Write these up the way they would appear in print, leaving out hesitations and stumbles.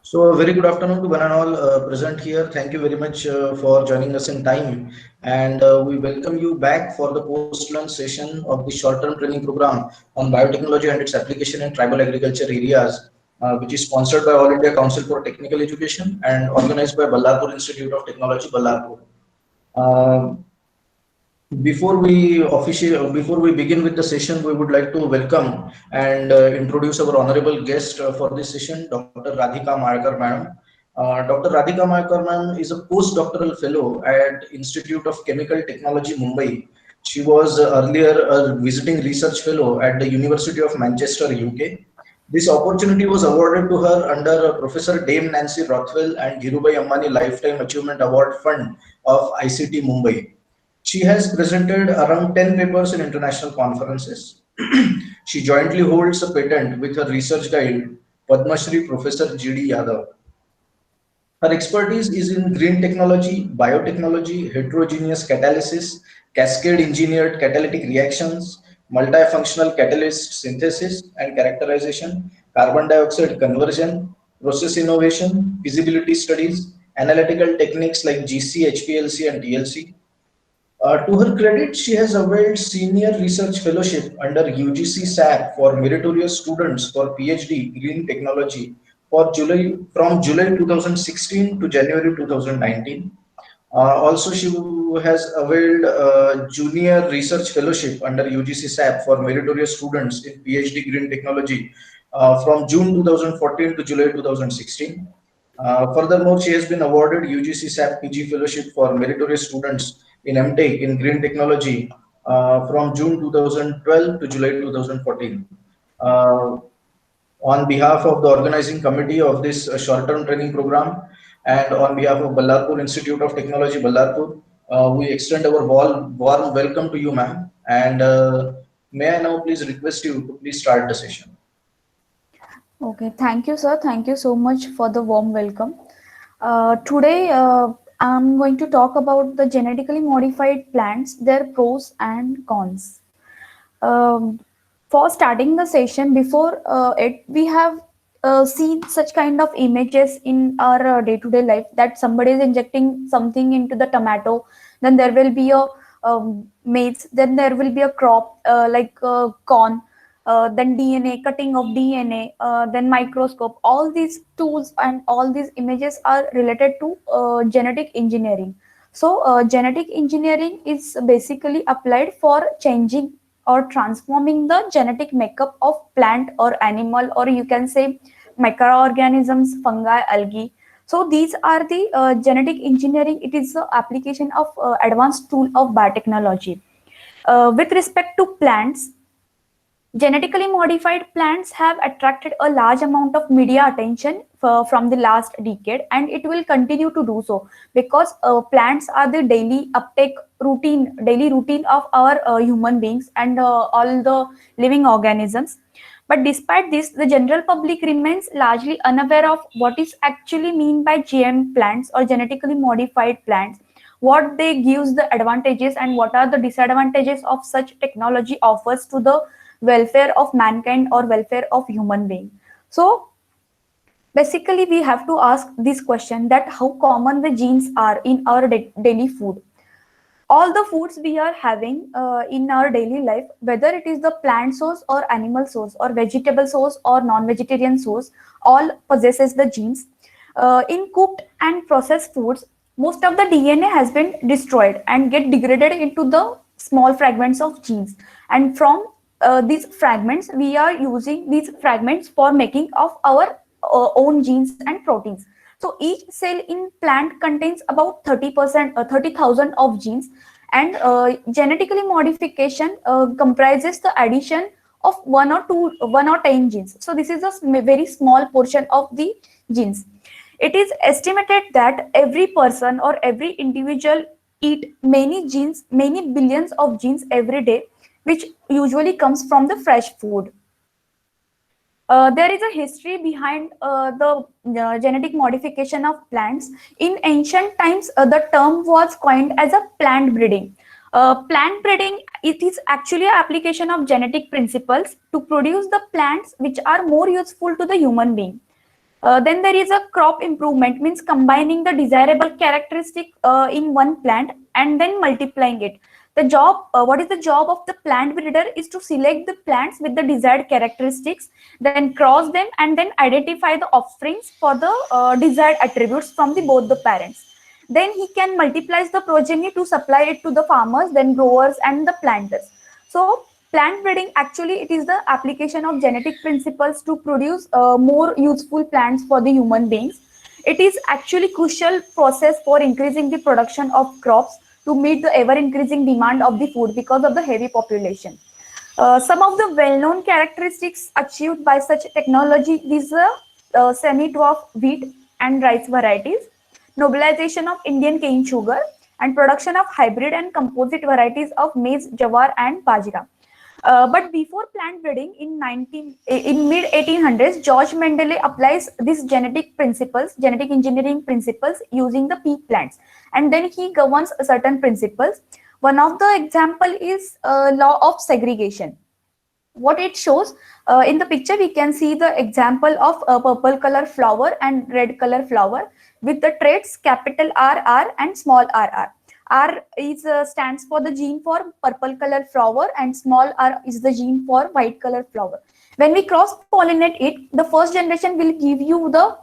So, a very good afternoon to one and all present here. Thank you very much for joining us in time. And we welcome you back for the post-lunch session of the short-term training program on biotechnology and its application in tribal agriculture areas, which is sponsored by All India Council for Technical Education and organized by Ballarpur Institute of Technology, Ballarpur. Uh, before we begin with the session, we would like to welcome and introduce our honorable guest for this session, Dr. Radhika Mayakar, madam. Dr. Radhika Mayakar, ma'am, is a postdoctoral fellow at Institute of Chemical Technology, Mumbai. She was earlier a visiting research fellow at the University of Manchester, UK. This opportunity was awarded to her under Professor Dame Nancy Rothwell and Dhirubhai Ambani Lifetime Achievement Award Fund of ICT Mumbai. She has presented around 10 papers in international conferences. She jointly holds a patent with her research guide, Padma Shri Professor G.D. Yadav. Her expertise is in green technology, biotechnology, heterogeneous catalysis, cascade engineered catalytic reactions, multifunctional catalyst synthesis and characterization, carbon dioxide conversion, process innovation, feasibility studies, analytical techniques like GC, HPLC, and TLC, to her credit, she has availed Senior Research Fellowship under UGC SAP for meritorious students for PhD Green Technology from July 2016 to January 2019. Also, she has availed Junior Research Fellowship under UGC SAP for meritorious students in PhD Green Technology from June 2014 to July 2016. Furthermore, she has been awarded UGC SAP PG Fellowship for meritorious students in MTech in Green Technology from June 2012 to July 2014. Uh, on behalf of the organizing committee of this short-term training program and on behalf of Ballarpur Institute of Technology, Ballarpur, we extend our warm welcome to you, ma'am. And may I now please request you to please start the session. Okay, thank you, sir. Thank you so much for the warm welcome. Today, I'm going to talk about the genetically modified plants, their pros and cons. Um, for starting the session, before we have seen such kind of images in our day-to-day life that somebody is injecting something into the tomato, then there will be a maize, then there will be a crop like corn, then DNA, cutting of DNA, then microscope. All these tools and all these images are related to genetic engineering. So, genetic engineering is basically applied for changing or transforming the genetic makeup of plant or animal, or you can say microorganisms, fungi, algae. So these are the genetic engineering. It is the application of advanced tool of biotechnology. With respect to plants, genetically modified plants have attracted a large amount of media attention from the last decade, and it will continue to do so because plants are the daily routine of our human beings and all the living organisms. But despite this, the general public remains largely unaware of what is actually mean by GM plants or genetically modified plants, what they gives the advantages and what are the disadvantages of such technology offers to the welfare of mankind or welfare of human being. So basically we have to ask this question, that how common the genes are in our daily food. All the foods we are having in our daily life, whether it is the plant source or animal source or vegetable source or non-vegetarian source, all possesses the genes. In cooked and processed foods, most of the DNA has been destroyed and get degraded into the small fragments of genes. And from these fragments, we are using these fragments for making of our own genes and proteins. So each cell in plant contains about 30%, 30,000 of genes, and genetically modification comprises the addition of one or 10 genes. So this is a very small portion of the genes. It is estimated that every person or every individual eat many genes, many billions of genes every day, which usually comes from the fresh food. There is a history behind the genetic modification of plants. In ancient times, the term was coined as a plant breeding. Plant breeding, it is actually an application of genetic principles to produce the plants which are more useful to the human being. Then there is a crop improvement, means combining the desirable characteristic in one plant and then multiplying it. The job, what is the job of the plant breeder is to select the plants with the desired characteristics, then cross them and then identify the offsprings for the desired attributes from the both the parents. Then he can multiply the progeny to supply it to the farmers, then growers and the planters. So plant breeding, actually it is the application of genetic principles to produce more useful plants for the human beings. It is actually crucial process for increasing the production of crops to meet the ever increasing demand of the food because of the heavy population. Some of the well-known characteristics achieved by such technology is semi-dwarf wheat and rice varieties, nobilization of Indian cane sugar, and production of hybrid and composite varieties of maize, jawar, and bajra. But before plant breeding in mid 1800s, George Mendele applies these genetic engineering principles using the pea plants, and then he governs certain principles. One of the example is law of segregation. What it shows, in the picture we can see the example of a purple color flower and red color flower with the traits capital R and small r. R is stands for the gene for purple color flower and small r is the gene for white color flower. When we cross pollinate it, the first generation will give you the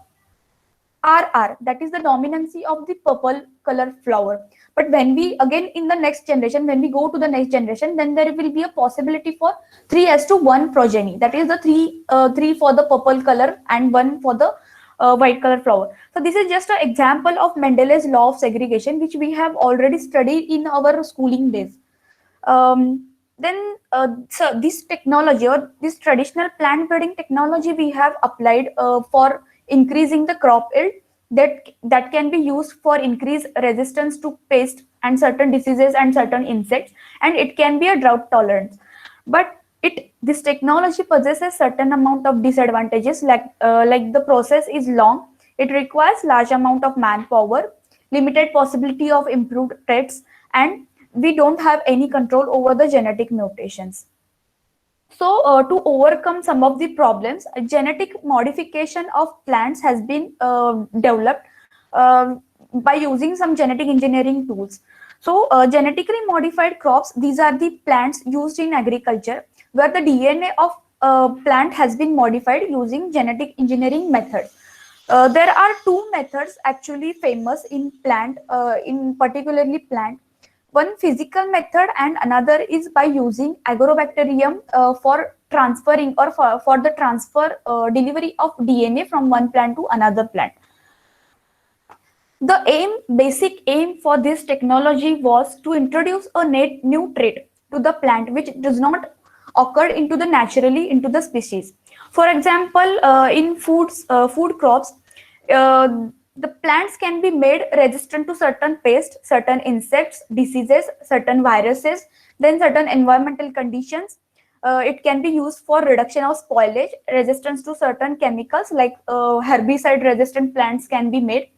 RR, that is the dominancy of the purple color flower. But when we again in the next generation, when we go to the next generation, then there will be a possibility for 3:1 progeny. That is the three for the purple color and 1 for the white color flower. So this is just an example of Mendele's law of segregation, which we have already studied in our schooling days. So this technology or this traditional plant breeding technology we have applied for increasing the crop yield, that can be used for increased resistance to pest and certain diseases and certain insects, and it can be a drought tolerance. But this technology possesses certain amount of disadvantages, like the process is long, it requires large amount of manpower, limited possibility of improved traits, and we don't have any control over the genetic mutations. So to overcome some of the problems, genetic modification of plants has been developed by using some genetic engineering tools. So genetically modified crops, these are the plants used in agriculture where the DNA of plant has been modified using genetic engineering methods. There are two methods actually famous in plant, in particularly plant. One physical method and another is by using agrobacterium for transferring or for the transfer delivery of DNA from one plant to another plant. The basic aim for this technology was to introduce a new trait to the plant which does not occur into the naturally into the species. For example, in food crops, the plants can be made resistant to certain pests, certain insects, diseases, certain viruses, then certain environmental conditions. It can be used for reduction of spoilage, resistance to certain chemicals like herbicide resistant plants can be made.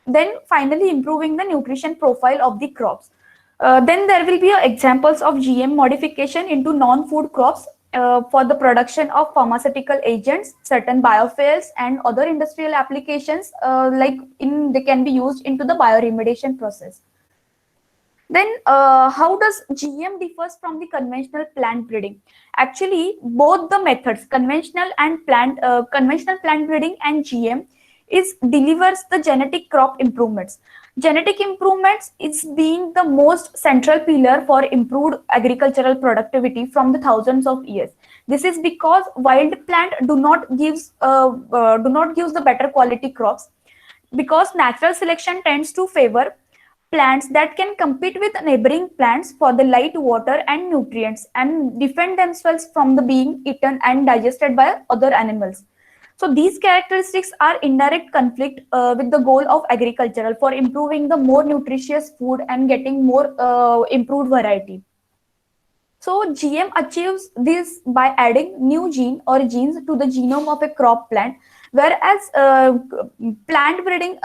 Then finally improving the nutrition profile of the crops. Then there will be examples of GM modification into non-food crops for the production of pharmaceutical agents, certain biofuels, and other industrial applications they can be used into the bioremediation process. Then how does GM differs from the conventional plant breeding? Actually, both the methods, conventional plant breeding and GM, delivers the genetic crop improvements. Genetic improvements is being the most central pillar for improved agricultural productivity from the thousands of years. This is because wild plant do not gives the better quality crops, because natural selection tends to favor plants that can compete with neighboring plants for the light, water, and nutrients and defend themselves from the being eaten and digested by other animals. So these characteristics are in direct conflict with the goal of agricultural for improving the more nutritious food and getting more improved variety. So GM achieves this by adding new gene or genes to the genome of a crop plant, whereas plant breeding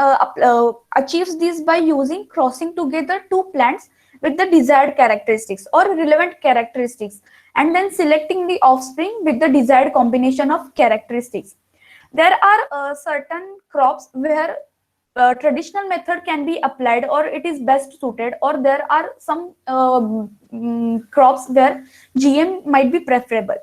achieves this by using crossing together two plants with the desired characteristics or relevant characteristics, and then selecting the offspring with the desired combination of characteristics. There are certain crops where traditional method can be applied or it is best suited, or there are some crops where GM might be preferable.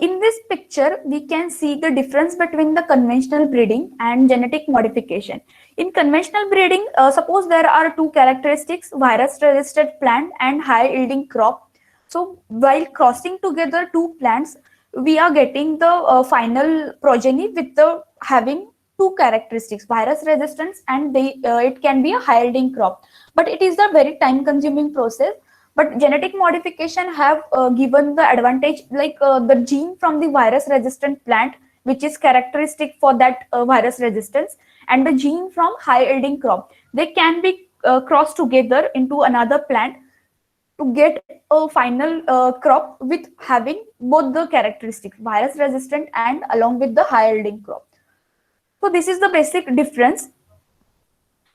In this picture, we can see the difference between the conventional breeding and genetic modification. In conventional breeding, suppose there are two characteristics, virus-resistant plant and high-yielding crop. So while crossing together two plants, we are getting the final progeny with the having two characteristics, virus resistance, and it can be a high-yielding crop. But it is a very time-consuming process. But genetic modification have given the advantage, like the gene from the virus resistant plant, which is characteristic for that virus resistance, and the gene from high yielding crop, they can be crossed together into another plant to get a final crop with having both the characteristics, virus resistant and along with the high yielding crop. So this is the basic difference.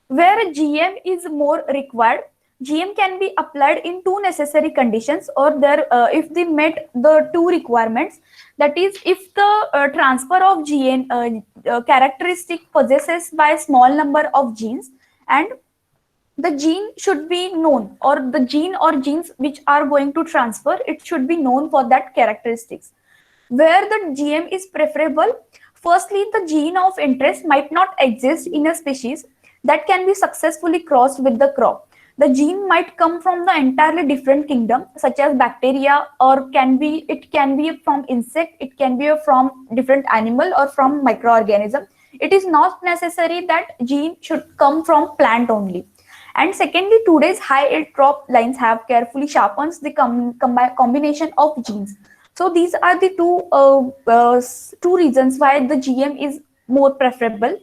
Where GM is more required, GM can be applied in two necessary conditions, or there if they met the two requirements. That is, if the transfer of gene characteristic possesses by a small number of genes, and the gene should be known, or the gene or genes which are going to transfer, it should be known for that characteristics. Where the GM is preferable, firstly, the gene of interest might not exist in a species that can be successfully crossed with the crop. The gene might come from the entirely different kingdom, such as bacteria, or it can be from insect, it can be from different animal or from microorganism. It is not necessary that gene should come from plant only. And secondly, today's high yield crop lines have carefully sharpened the combination of genes. So these are the two reasons why the GM is more preferable.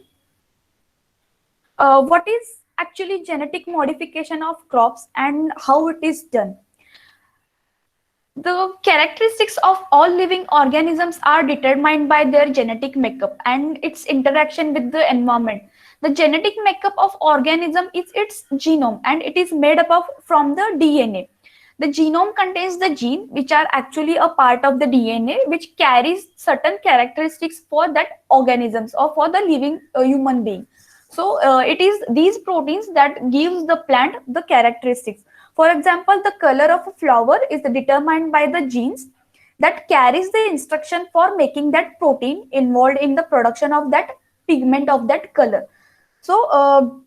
What is actually genetic modification of crops and how it is done? The characteristics of all living organisms are determined by their genetic makeup and its interaction with the environment. The genetic makeup of organism is its genome, and it is made up of from the DNA. The genome contains the gene which are actually a part of the DNA, which carries certain characteristics for that organisms or for the living human being. So it is these proteins that gives the plant the characteristics. For example, the color of a flower is determined by the genes that carries the instruction for making that protein involved in the production of that pigment of that color. So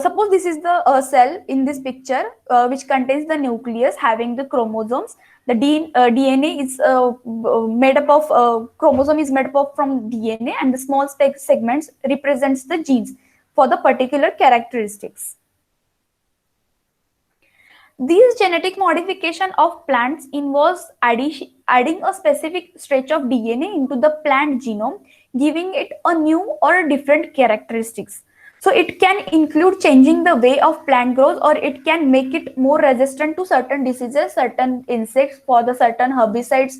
suppose this is the cell in this picture, which contains the nucleus having the chromosomes. The DNA is made up of chromosome is made up of from DNA, and the small segments represents the genes for the particular characteristics. These genetic modification of plants involves adding a specific stretch of DNA into the plant genome, giving it a new or different characteristics. So it can include changing the way of plant grows, or it can make it more resistant to certain diseases, certain insects, for the certain herbicides.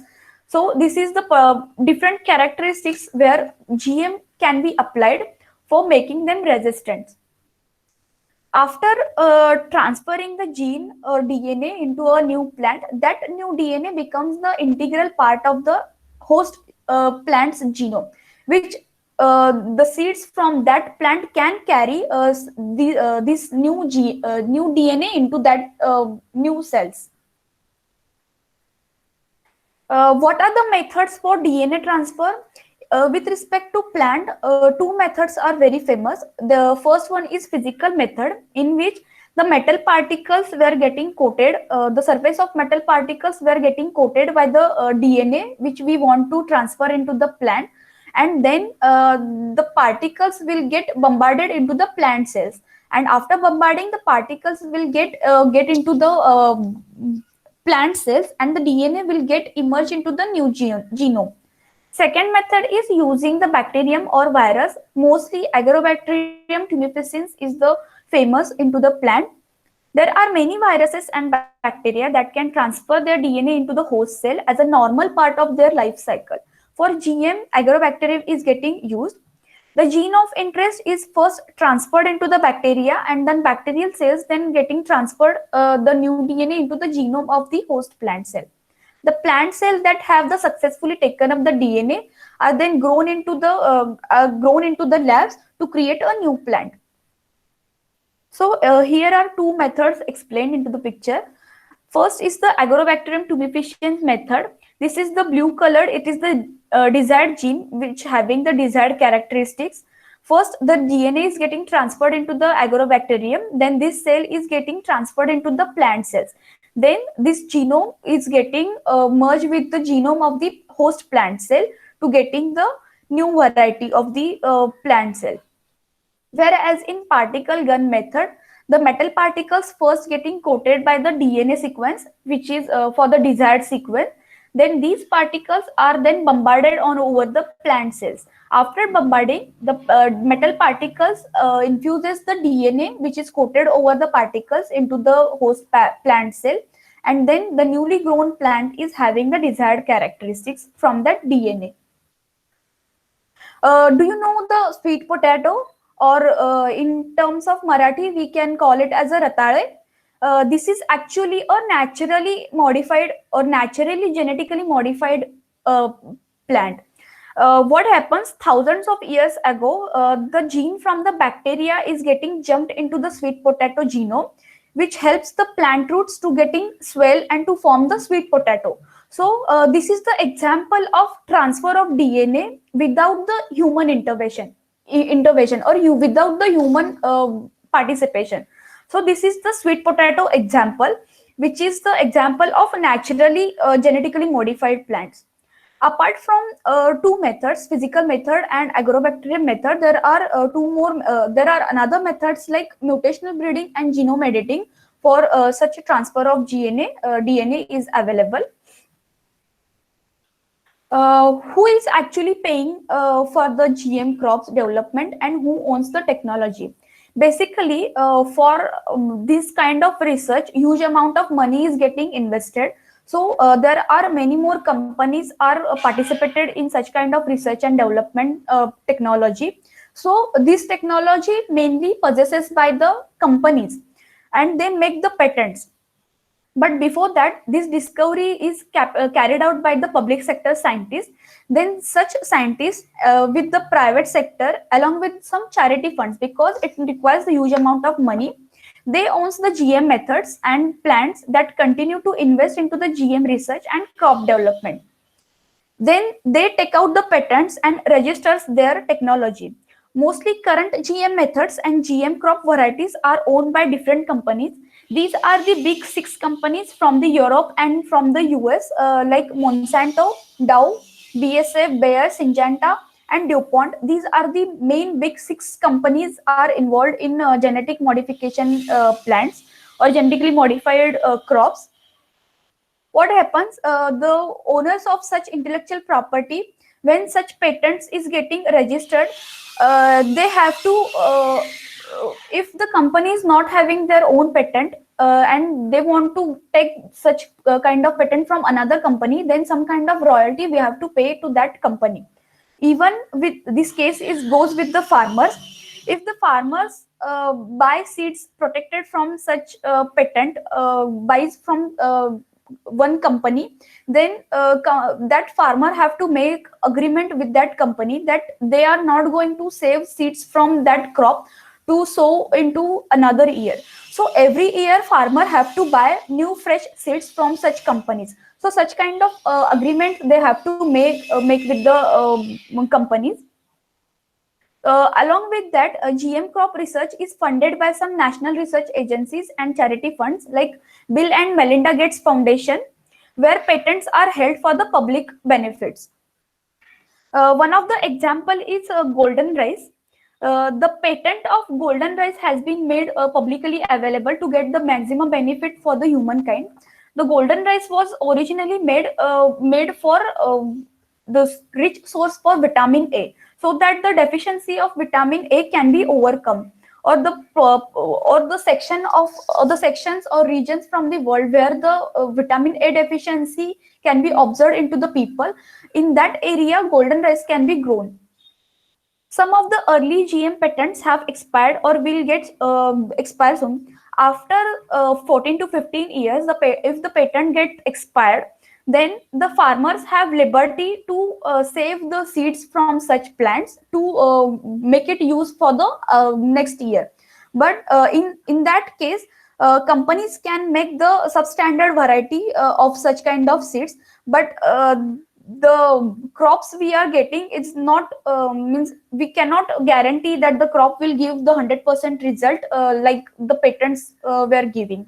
So this is the different characteristics where GM can be applied for making them resistant. After transferring the gene or DNA into a new plant, that new DNA becomes the integral part of the host plant's genome, which the seeds from that plant can carry this new DNA into that new cells. What are the methods for DNA transfer? With respect to plant, two methods are very famous. The first one is physical method, in which the metal particles were getting coated, the surface of metal particles were getting coated by the DNA, which we want to transfer into the plant, and then the particles will get bombarded into the plant cells, and after bombarding, the particles will get into the plant cells, and the DNA will get immersed into the new genome. Second method is using the bacterium or virus. Mostly Agrobacterium tumefaciens is the famous into the plant. There are many viruses and bacteria that can transfer their DNA into the host cell as a normal part of their life cycle. For GM, Agrobacterium is getting used. The gene of interest is first transferred into the bacteria, and then bacterial cells then getting transferred the new DNA into the genome of the host plant cell. The plant cells that have the successfully taken up the DNA are then grown into the labs to create a new plant. So here are two methods explained into the picture. First is the Agrobacterium tumefaciens method. This is the blue colored. It is the desired gene which having the desired characteristics. First, the DNA is getting transferred into the Agrobacterium. Then this cell is getting transferred into the plant cells. Then this genome is getting merged with the genome of the host plant cell to getting the new variety of the plant cell. Whereas in particle gun method, the metal particles first getting coated by the DNA sequence, which is for the desired sequence. Then these particles are then bombarded on over the plant cells. After bombarding, the metal particles infuses the DNA, which is coated over the particles into the host plant cell. And then the newly grown plant is having the desired characteristics from that DNA. Do you know the sweet potato? Or in terms of Marathi, we can call it as a ratale. This is actually a naturally modified or naturally genetically modified plant. What happens thousands of years ago, the gene from the bacteria is getting jumped into the sweet potato genome, which helps the plant roots to getting swell and to form the sweet potato. So this is the example of transfer of DNA without the human intervention or you without the human participation. So this is the sweet potato example, which is the example of naturally genetically modified plants. Apart from two methods, physical method and agrobacterium method, there are there are another methods like mutational breeding and genome editing. For such a transfer of DNA is available. Who is actually paying for the GM crops development and who owns the technology? Basically, for this kind of research, huge amount of money is getting invested. So there are many more companies are participated in such kind of research and development technology. So this technology mainly possesses by the companies and they make the patents. But before that, this discovery is carried out by the public sector scientists. Then such scientists with the private sector along with some charity funds, because it requires a huge amount of money, they owns the GM methods and plants that continue to invest into the GM research and crop development. Then they take out the patents and registers their technology. Mostly current GM methods and GM crop varieties are owned by different companies. These are the big six companies from the Europe and from the US, like Monsanto, Dow, BASF, Bayer, Syngenta, and DuPont. These are the main big six companies are involved in genetic modification plants or genetically modified crops. What happens? The owners of such intellectual property, when such patents is getting registered, they have to. If the company is not having their own patent and they want to take such kind of patent from another company, then some kind of royalty we have to pay to that company. Even with this case is goes with the farmers. If the farmers buy seeds protected from such patent, buys from one company, then that farmer have to make agreement with that company that they are not going to save seeds from that crop to sow into another year. So every year farmer have to buy new fresh seeds from such companies. So such kind of agreement they have to make with the companies. Along with that, GM crop research is funded by some national research agencies and charity funds like Bill and Melinda Gates Foundation, where patents are held for the public benefits. One of the example is golden rice. The patent of golden rice has been made publicly available to get the maximum benefit for the humankind. The golden rice was originally made for the rich source for vitamin A, so that the deficiency of vitamin A can be overcome, or the sections or regions from the world where the vitamin A deficiency can be observed into the people. In that area, golden rice can be grown. Some of the early GM patents have expired or will get expire soon. After 14 to 15 years, if the patent get expired, then the farmers have liberty to save the seeds from such plants to make it use for the next year. But in that case, companies can make the substandard variety of such kind of seeds, but the crops we are getting, it's not means we cannot guarantee that the crop will give the 100% result like the patents were giving.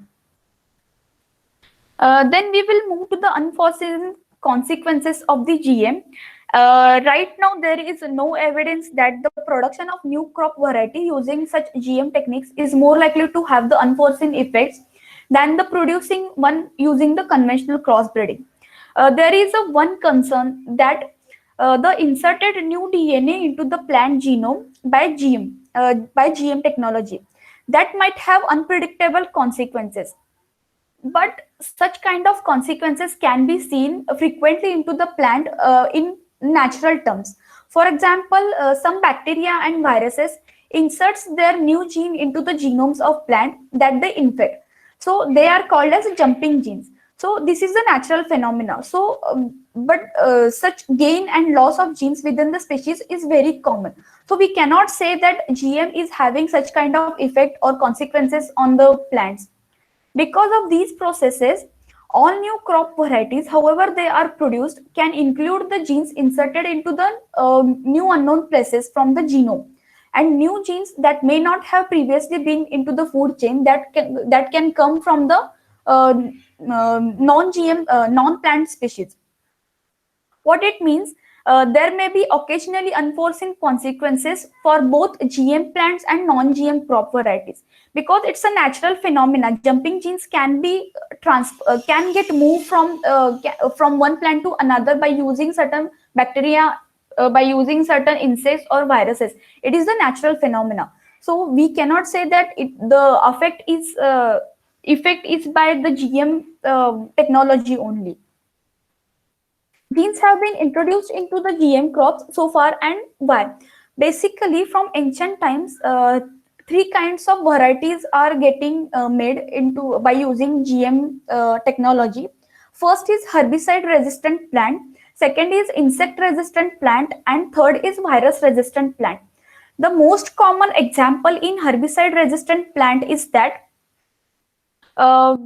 Then we will move to the unforeseen consequences of the GM. Right now, there is no evidence that the production of new crop variety using such GM techniques is more likely to have the unforeseen effects than the producing one using the conventional crossbreeding. There is a one concern that the inserted new DNA into the plant genome by GM technology that might have unpredictable consequences, but such kind of consequences can be seen frequently into the plant in natural terms. For example, some bacteria and viruses inserts their new gene into the genomes of plant that they infect, so they are called as jumping genes. So this is a natural phenomena. So but such gain and loss of genes within the species is very common, so we cannot say that GM is having such kind of effect or consequences on the plants. Because of these processes, all new crop varieties, however they are produced, can include the genes inserted into the new unknown places from the genome, and new genes that may not have previously been into the food chain that can come from the non-GM non-plant species. What it means, there may be occasionally unforeseen consequences for both GM plants and non-GM crop varieties, because it's a natural phenomena. Jumping genes can be can get moved from one plant to another by using certain bacteria, by using certain insects or viruses. It is a natural phenomena, so we cannot say that the effect is by the GM technology only. Genes have been introduced into the GM crops so far, and why? Basically, from ancient times, three kinds of varieties are getting made into by using GM technology. First is herbicide resistant plant, second is insect resistant plant, and third is virus resistant plant. The most common example in herbicide resistant plant is that uh,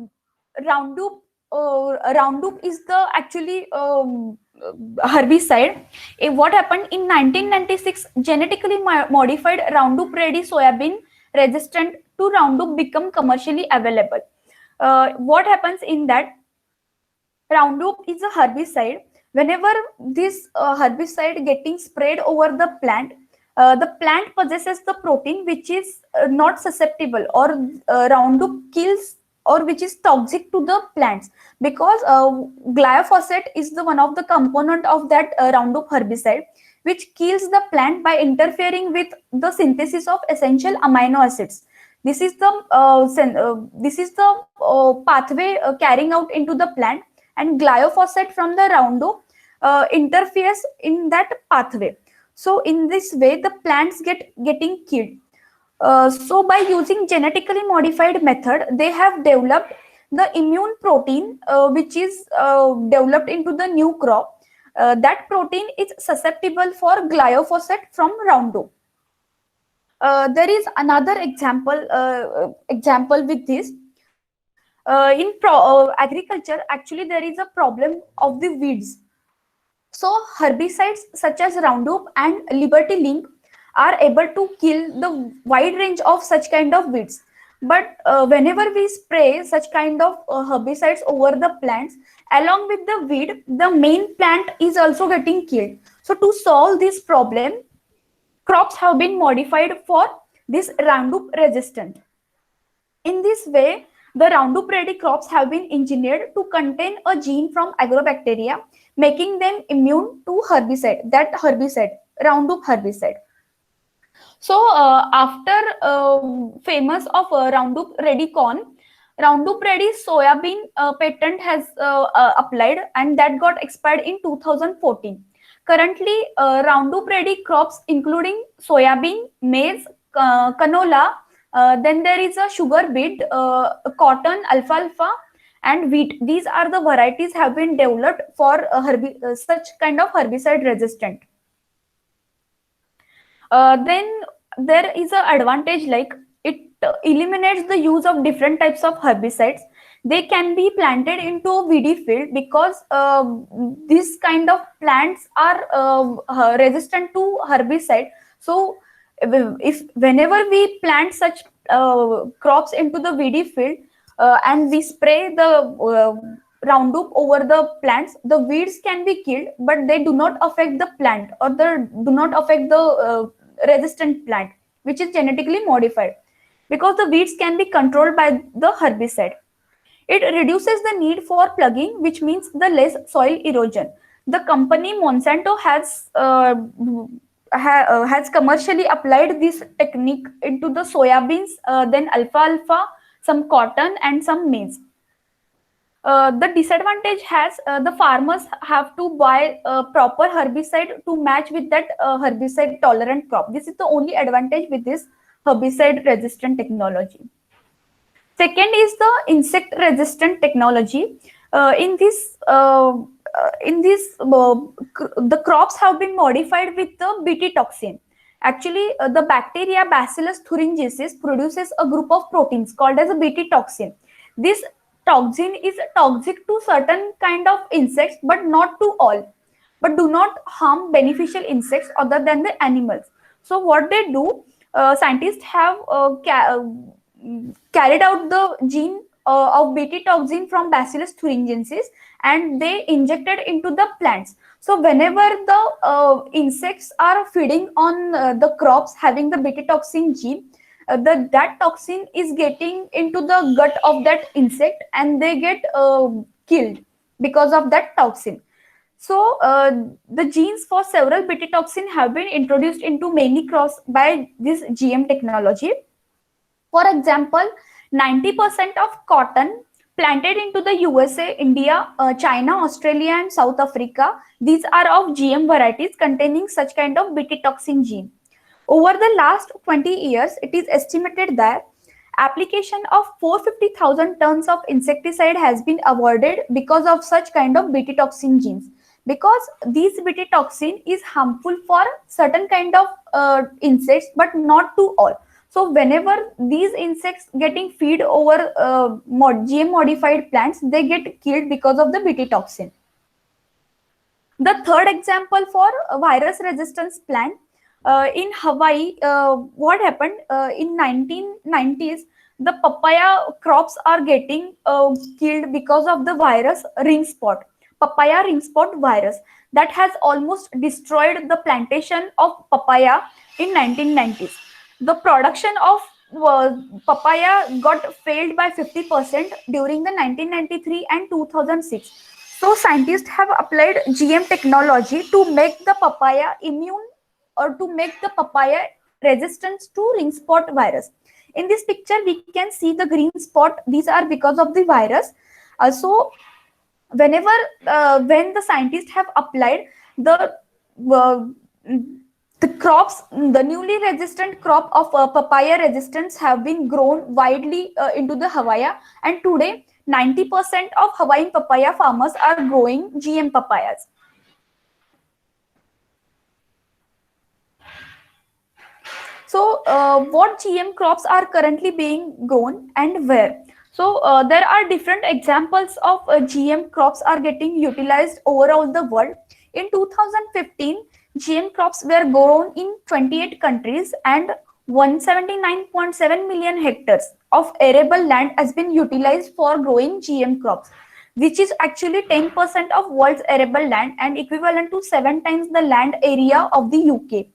Roundup. Roundup is the actually herbicide. What happened in 1996? Genetically modified Roundup Ready soybean resistant to Roundup become commercially available. What happens in that? Roundup is a herbicide. Whenever this herbicide getting sprayed over the plant possesses the protein which is not susceptible, or Roundup kills, or which is toxic to the plants, because glyphosate is the one of the component of that Roundup herbicide, which kills the plant by interfering with the synthesis of essential amino acids. This is the pathway carrying out into the plant, and glyphosate from the Roundup interferes in that pathway. So in this way, the plants getting killed. So by using genetically modified method, they have developed the immune protein which is developed into the new crop. That protein is susceptible for glyphosate from Roundup. There is another example with this. In agriculture, actually there is a problem of the weeds. So herbicides such as Roundup and Liberty Link are able to kill the wide range of such kind of weeds. But whenever we spray such kind of herbicides over the plants, along with the weed, the main plant is also getting killed. So to solve this problem, crops have been modified for this Roundup resistant. In this way, the Roundup ready crops have been engineered to contain a gene from agrobacteria, making them immune to Roundup herbicide. So after famous of Roundup Ready corn, Roundup Ready soybean patent has applied, and that got expired in 2014. Currently, Roundup Ready crops including soybean, maize, canola, then there is a sugar beet, cotton, alfalfa, and wheat. These are the varieties have been developed for such kind of herbicide resistant. Then there is an advantage, like it eliminates the use of different types of herbicides. They can be planted into a weedy field because these kind of plants are resistant to herbicide. So if whenever we plant such crops into the weedy field and we spray the Roundup over the plants, the weeds can be killed, but they do not affect the plant, or the do not affect the resistant plant which is genetically modified, because the weeds can be controlled by the herbicide. It reduces the need for plugging, which means the less soil erosion. The company Monsanto has commercially applied this technique into the soybeans, then alfalfa, some cotton, and some maize. The disadvantage has the farmers have to buy proper herbicide to match with that herbicide tolerant crop. This is the only advantage with this herbicide resistant technology. Second is the insect resistant technology. In this, the crops have been modified with the Bt toxin. Actually, the bacteria Bacillus thuringiensis produces a group of proteins called as a Bt toxin. This toxin is toxic to certain kind of insects, but not to all. But do not harm beneficial insects other than the animals. So what they do, scientists have carried out the gene of Bt toxin from Bacillus thuringiensis, and they injected into the plants. So whenever the insects are feeding on the crops having the Bt toxin gene, that toxin is getting into the gut of that insect, and they get killed because of that toxin. So the genes for several Bt toxin have been introduced into many crops by this GM technology. For example, 90% of cotton planted into the USA, India, China, Australia, and South Africa, these are of GM varieties containing such kind of Bt toxin gene. Over the last 20 years, it is estimated that application of 450,000 tons of insecticide has been avoided because of such kind of Bt toxin genes. Because these Bt toxin is harmful for certain kind of insects, but not to all. So whenever these insects getting feed over GM modified plants, they get killed because of the Bt toxin. The third example for virus resistance plant, in Hawaii, what happened in 1990s, the papaya crops are getting killed because of the virus ring spot, papaya ring spot virus, that has almost destroyed the plantation of papaya in 1990s. The production of papaya got failed by 50% during the 1993 and 2006. So scientists have applied GM technology to make the papaya immune, or to make the papaya resistant to ring spot virus. In this picture, we can see the green spot. These are because of the virus. So whenever when the scientists have applied uh, the crops, the newly resistant crop of papaya resistance have been grown widely into the Hawaii, and today 90% of Hawaiian papaya farmers are growing GM papayas. So what GM crops are currently being grown and where? So there are different examples of GM crops are getting utilized overall the world. In 2015, GM crops were grown in 28 countries, and 179.7 million hectares of arable land has been utilized for growing GM crops, which is actually 10% of world's arable land and equivalent to 7 times the land area of the UK.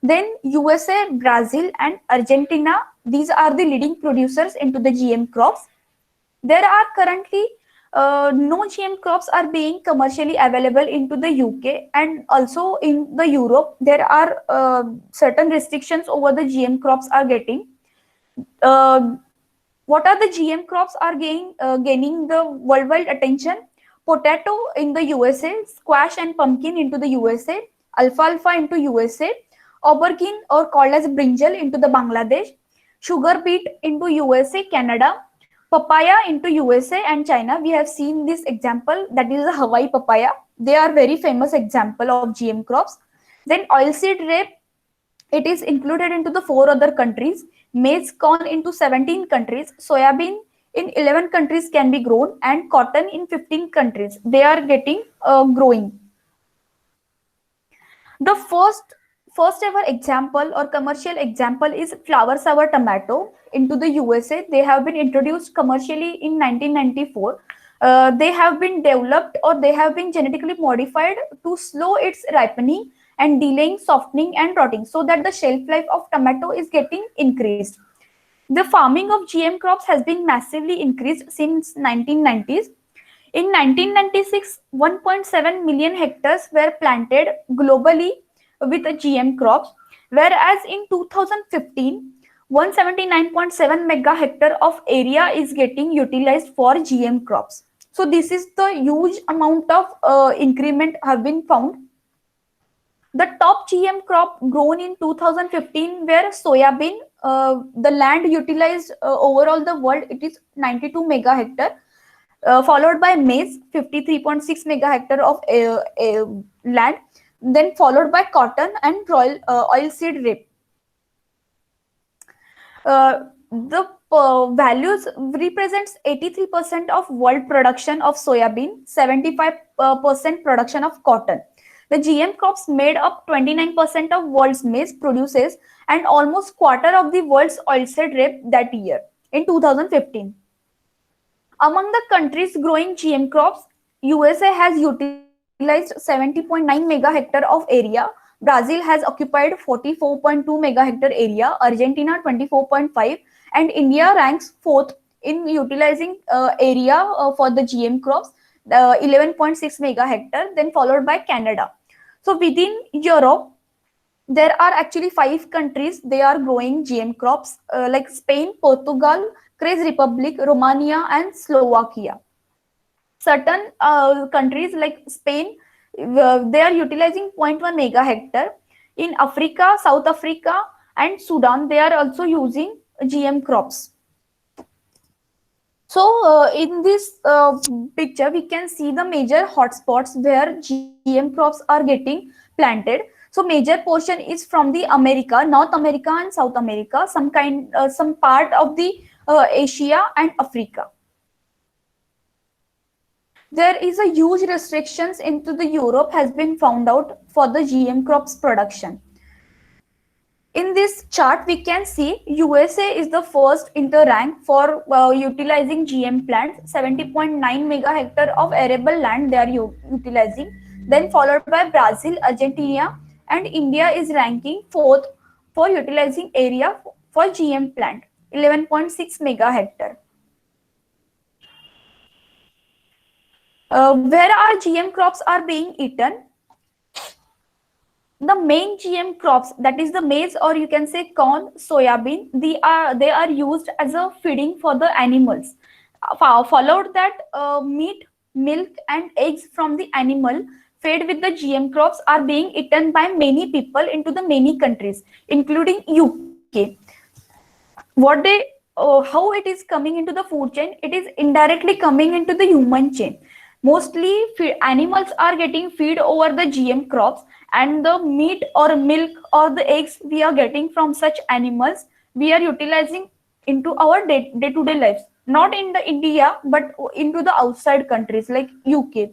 Then USA, Brazil, and Argentina, these are the leading producers into the GM crops. There are currently no GM crops are being commercially available into the UK, and also in the Europe. There are certain restrictions over the GM crops are getting. What are the GM crops are gaining the worldwide attention? Potato in the USA, squash and pumpkin into the USA, alfalfa into USA, aubergine or called as brinjal into the Bangladesh, sugar beet into USA, Canada, papaya into USA and China. We have seen this example, that is the Hawaii papaya. They are very famous example of GM crops. Then oilseed rape, it is included into the 4 other countries. Maize corn into 17 countries. Soybean in 11 countries can be grown, and cotton in 15 countries. They are getting growing. The first ever example or commercial example is flower sour tomato into the USA. They have been introduced commercially in 1994. They have been developed or they have been genetically modified to slow its ripening and delaying softening and rotting, so that the shelf life of tomato is getting increased. The farming of GM crops has been massively increased since 1990s. In 1996, 1.7 million hectares were planted globally with GM crops, whereas in 2015, 179.7 mega hectare of area is getting utilized for GM crops. So this is the huge amount of increment have been found. The top GM crop grown in 2015 were soybean. The land utilized overall the world, it is 92 mega hectare. Followed by maize, 53.6 mega hectare of land, then followed by cotton and oilseed rape. The values represents 83% of world production of soybean, 75% production of cotton. The GM crops made up 29% of world's maize produces and almost quarter of the world's oilseed rape that year in 2015. Among the countries growing GM crops, USA has utilized 70.9 mega hectare of area. Brazil has occupied 44.2 mega hectare area, Argentina 24.5, and India ranks 4th in utilizing area for the GM crops, 11.6 mega hectare, then followed by Canada. So within Europe, there are actually 5 countries they are growing GM crops like Spain, Portugal, Czech Republic, Romania, and Slovakia. Certain countries like Spain, they are utilizing 0.1 mega hectare. In Africa, South Africa, and Sudan, they are also using GM crops. So in this picture, we can see the major hotspots where GM crops are getting planted. So major portion is from the America, North America and South America, some part of the Asia and Africa. There is a huge restrictions into the Europe has been found out for the GM crops production. In this chart, we can see USA is the first in the rank for utilizing GM plants, 70.9 mega hectare of arable land they are utilizing. Then followed by Brazil, Argentina, and India is ranking 4th for utilizing area for GM plant, 11.6 mega hectare. Where our GM crops are being eaten? The main GM crops, that is the maize or you can say corn, soybean, they are used as a feeding for the animals. Followed that meat, milk and eggs from the animal fed with the GM crops are being eaten by many people into the many countries, including UK. How it is coming into the food chain? It is indirectly coming into the human chain. Mostly animals are getting feed over the GM crops, and the meat or milk or the eggs we are getting from such animals, we are utilizing into our day-to-day lives. Not in the India, but into the outside countries like UK.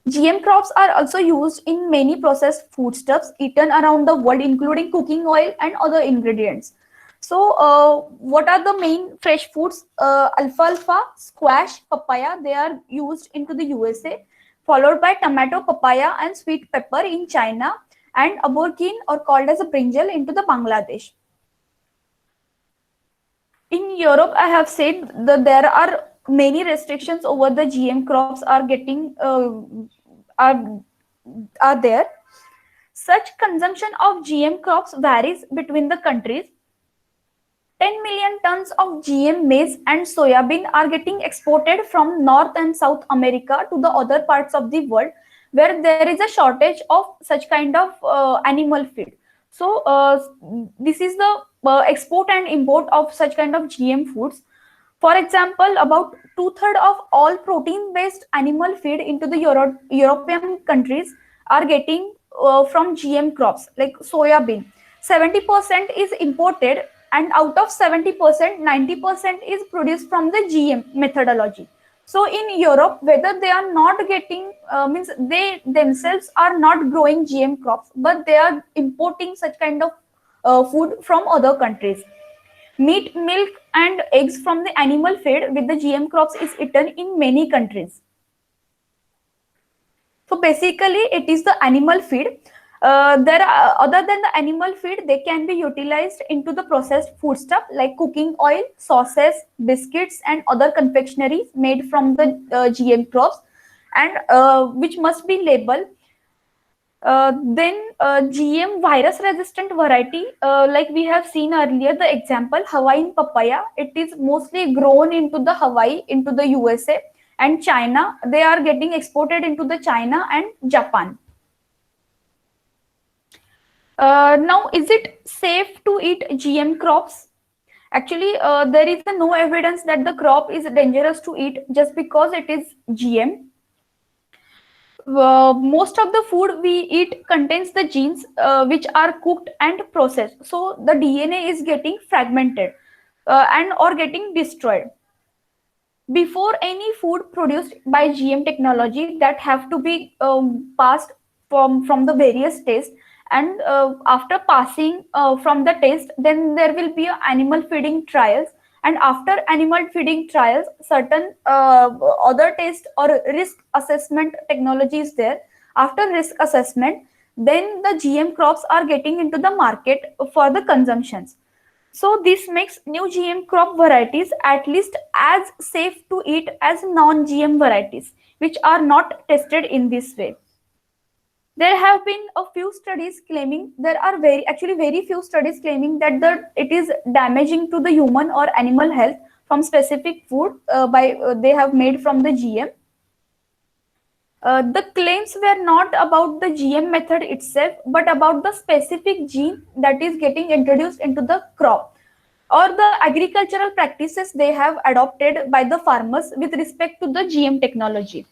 GM crops are also used in many processed foodstuffs eaten around the world, including cooking oil and other ingredients. So what are the main fresh foods? Alfalfa, squash, papaya, they are used into the USA, followed by tomato, papaya and sweet pepper in China, and aubergine or called as a brinjal into the Bangladesh. In Europe, I have said that there are many restrictions over the GM crops are getting are there. Such consumption of GM crops varies between the countries. 10 million tons of GM maize and soybean are getting exported from North and South America to the other parts of the world where there is a shortage of such kind of animal feed. So this is the export and import of such kind of GM foods. For example, about two-thirds of all protein-based animal feed into the European countries are getting from GM crops like soya bean. 70% is imported, and out of 70%, 90% is produced from the GM methodology. So in Europe, whether they are not getting, means they themselves are not growing GM crops, but they are importing such kind of food from other countries. Meat, milk, and eggs from the animal feed with the GM crops is eaten in many countries. So basically, it is the animal feed. There are, other than the animal feed, they can be utilized into the processed foodstuff like cooking oil, sauces, biscuits, and other confectioneries made from the GM crops, and which must be labeled. Then GM virus resistant variety, like we have seen earlier, the example Hawaiian papaya, it is mostly grown into the Hawaii, into the USA and China. They are getting exported into the China and Japan. Now, is it safe to eat GM crops? Actually, there is no evidence that the crop is dangerous to eat just because it is GM. Most of the food we eat contains the genes which are cooked and processed, so the DNA is getting fragmented and or getting destroyed before any food produced by GM technology that have to be passed from the various tests, and after passing from the test, then there will be a animal feeding trials, and after animal feeding trials, certain other test or risk assessment technology is there. After risk assessment, then the GM crops are getting into the market for the consumptions. So this makes new GM crop varieties at least as safe to eat as non-GM varieties, which are not tested in this way. There have been a few studies claiming, there are very few studies claiming that it is damaging to the human or animal health from specific food they have made from the GM. The claims were not about the GM method itself, but about the specific gene that is getting introduced into the crop or the agricultural practices they have adopted by the farmers with respect to the GM technology.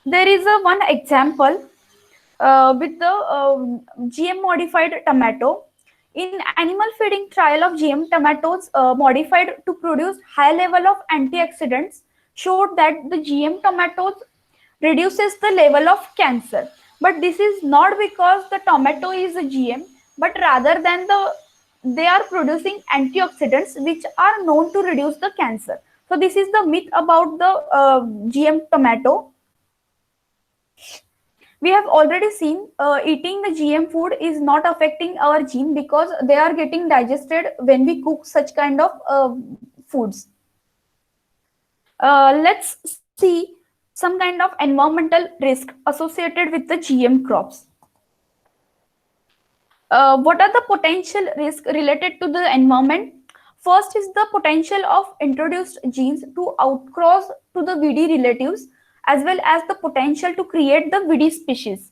There is a one example with the GM modified tomato. In animal feeding trial of GM tomatoes modified to produce high level of antioxidants showed that the GM tomatoes reduces the level of cancer. But this is not because the tomato is a GM, but rather than they are producing antioxidants which are known to reduce the cancer. So this is the myth about the GM tomato. We have already seen eating the GM food is not affecting our gene because they are getting digested when we cook such kind of foods. Let's see some kind of environmental risk associated with the GM crops. What are the potential risks related to the environment? First is the potential of introduced genes to outcross to the VD relatives, as well as the potential to create the VD species.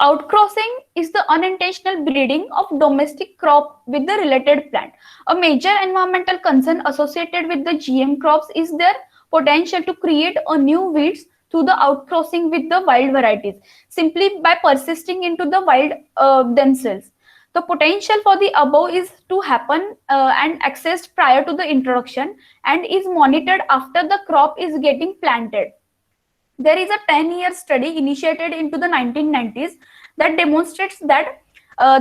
Outcrossing is the unintentional breeding of domestic crop with the related plant. A major environmental concern associated with the GM crops is their potential to create a new weeds through the outcrossing with the wild varieties, simply by persisting into the wild themselves. The potential for the above is to happen and accessed prior to the introduction and is monitored after the crop is getting planted. There is a 10-year study initiated into the 1990s that demonstrates that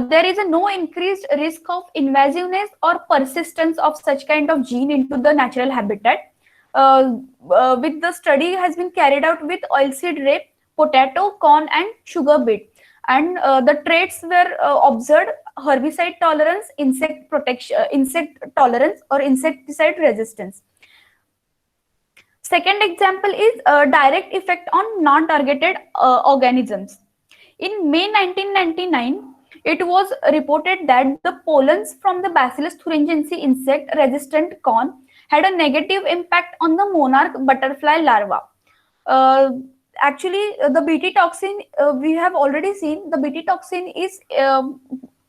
there is no increased risk of invasiveness or persistence of such kind of gene into the natural habitat. With the study has been carried out with oilseed rape, potato, corn, and sugar beet. And the traits were observed: herbicide tolerance, insect protection, insect tolerance, or insecticide resistance. Second example is a direct effect on non-targeted organisms. In May 1999, it was reported that the pollens from the Bacillus thuringiensis insect resistant corn had a negative impact on the monarch butterfly larva. Actually, the Bt toxin, we have already seen the Bt toxin is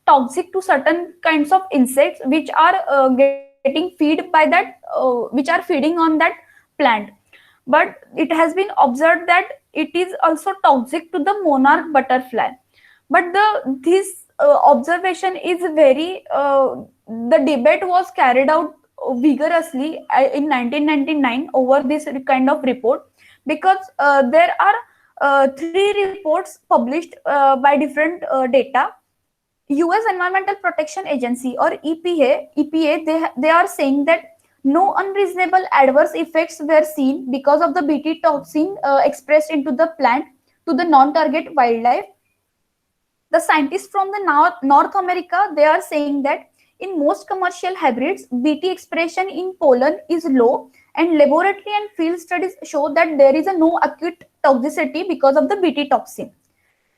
toxic to certain kinds of insects which are getting getting feed by that, which are feeding on that plant. But it has been observed that it is also toxic to the monarch butterfly. But this observation is very, the debate was carried out vigorously in 1999 over this kind of report, because there are three reports published by different data. US Environmental Protection Agency or EPA, they are saying that no unreasonable adverse effects were seen because of the Bt toxin expressed into the plant to the non-target wildlife. The scientists from the North America, they are saying that in most commercial hybrids, Bt expression in pollen is low, and laboratory and field studies show that there is a no acute toxicity because of the Bt toxin.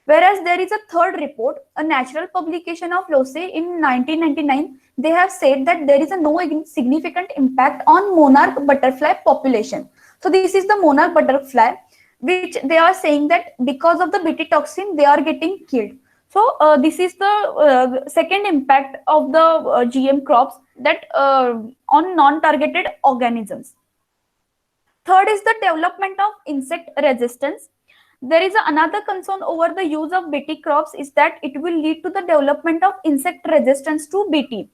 Whereas there is a third report, a natural publication of Losey in 1999, they have said that there is a no significant impact on monarch butterfly population. So this is the monarch butterfly, which they are saying that because of the Bt toxin, they are getting killed. So this is the second impact of the GM crops, that on non-targeted organisms. Third is the development of insect resistance. There is another concern over the use of Bt crops is that it will lead to the development of insect resistance to Bt.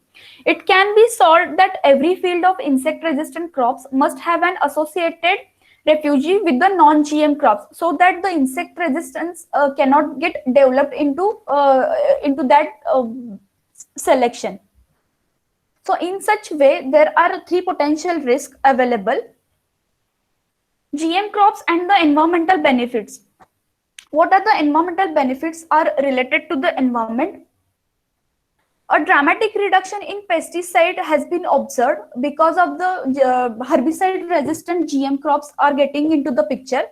It can be solved that every field of insect resistant crops must have an associated refuge with the non-GM crops, so that the insect resistance cannot get developed into that selection. So in such way, there are three potential risks available. GM crops and the environmental benefits. What are the environmental benefits are related to the environment? A dramatic reduction in pesticide has been observed because of the herbicide resistant GM crops are getting into the picture.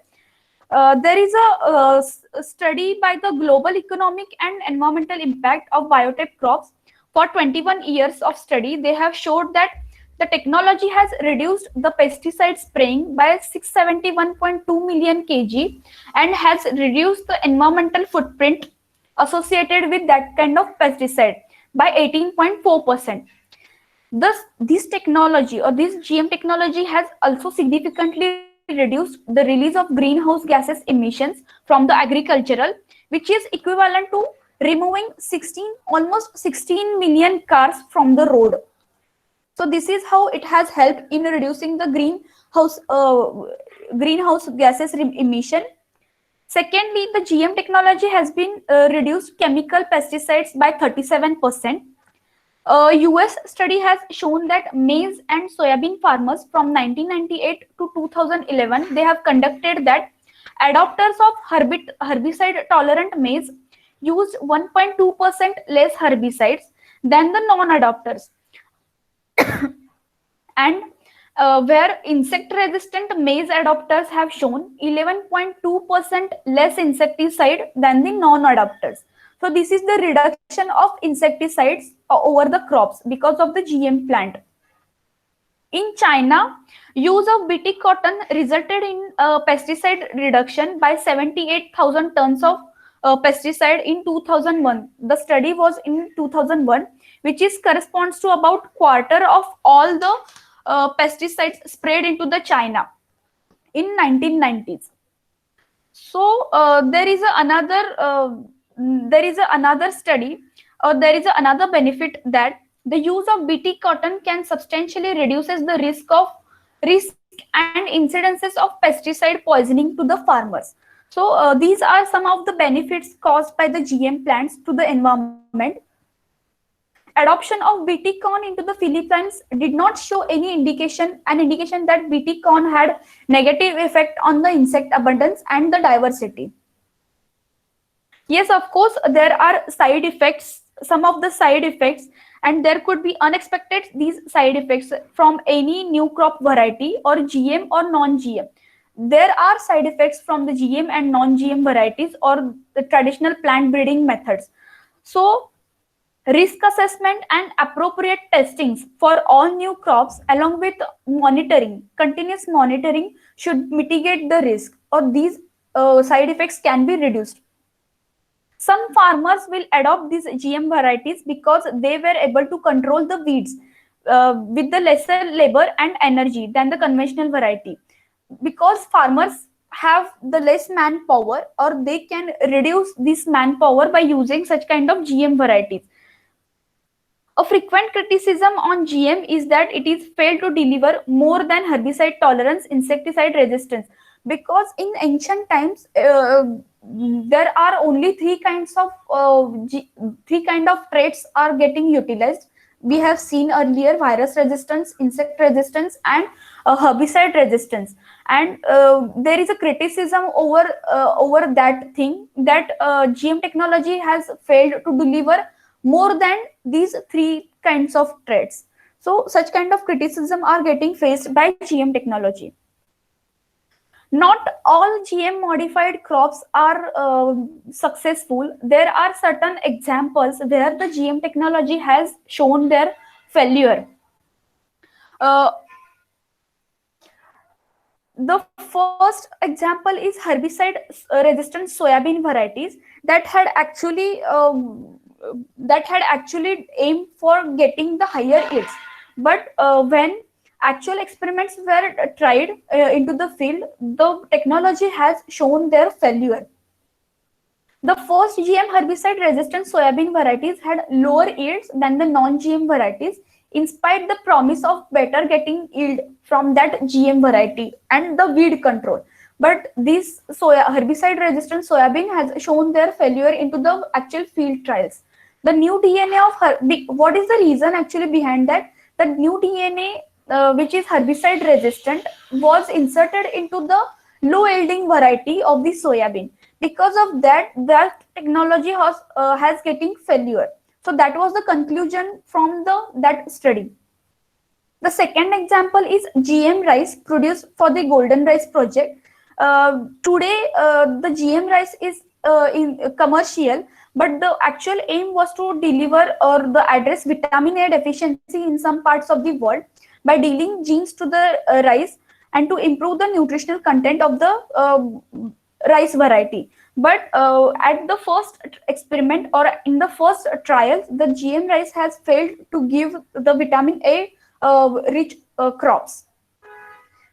There is a study by the Global Economic and Environmental Impact of Biotech Crops. For 21 years of study, they have showed that the technology has reduced the pesticide spraying by 671.2 million kg and has reduced the environmental footprint associated with that kind of pesticide by 18.4%. Thus, this technology or this GM technology has also significantly reduced the release of greenhouse gases emissions from the agricultural, which is equivalent to removing almost 16 million cars from the road. So this is how it has helped in reducing the greenhouse gases emission. Secondly, the GM technology has been reduced chemical pesticides by 37%. A US study has shown that maize and soybean farmers from 1998 to 2011, they have conducted that adopters of herbicide tolerant maize used 1.2% less herbicides than the non-adopters. And where insect resistant maize adopters have shown 11.2% less insecticide than the non-adopters. So this is the reduction of insecticides over the crops because of the GM plant. In China, use of Bt cotton resulted in pesticide reduction by 78,000 tons of pesticide in 2001. The study was in 2001, which is corresponds to about quarter of all the pesticides sprayed into the China in 1990s. So there is another study, or there is another benefit, that the use of Bt cotton can substantially reduces the risk and incidences of pesticide poisoning to the farmers. So these are some of the benefits caused by the GM plants to the environment. Adoption of Bt corn into the Philippines did not show any indication that Bt corn had negative effect on the insect abundance and the diversity. Yes, of course, there are side effects, some of the side effects, and there could be unexpected these side effects from any new crop variety or GM or non-GM. There are side effects from the GM and non-GM varieties or the traditional plant breeding methods. So risk assessment and appropriate testings for all new crops along with continuous monitoring should mitigate the risk, or these side effects can be reduced. Some farmers will adopt these GM varieties because they were able to control the weeds. with the lesser labor and energy than the conventional variety, because farmers have the less manpower, or they can reduce this manpower by using such kind of GM varieties. A frequent criticism on GM is that it is failed to deliver more than herbicide tolerance, insecticide resistance. Because in ancient times, there are only three kind of traits are getting utilized. We have seen earlier virus resistance, insect resistance, and herbicide resistance. And there is a criticism over that thing, that GM technology has failed to deliver more than these three kinds of traits. So such kind of criticism are getting faced by GM technology. Not all GM modified crops are successful. There are certain examples where the GM technology has shown their failure. Uh, the first example is herbicide resistant soybean varieties that had actually aimed for getting the higher yields, but when actual experiments were tried into the field, the technology has shown their failure. The first GM herbicide resistant soybean varieties had lower yields than the non-GM varieties, in spite the promise of better getting yield from that GM variety and the weed control. But this herbicide resistant soybean has shown their failure into the actual field trials. The new DNA of what is the reason actually behind that? The new DNA, which is herbicide resistant, was inserted into the low yielding variety of the soybean. Because of that, that technology has getting failure. So that was the conclusion from that study. The second example is GM rice produced for the Golden Rice project. Today, the GM rice is in commercial, but the actual aim was to deliver or the address vitamin A deficiency in some parts of the world by dealing genes to the rice and to improve the nutritional content of the rice variety. But at the first experiment or in the first trials, the GM rice has failed to give the vitamin A rich crops.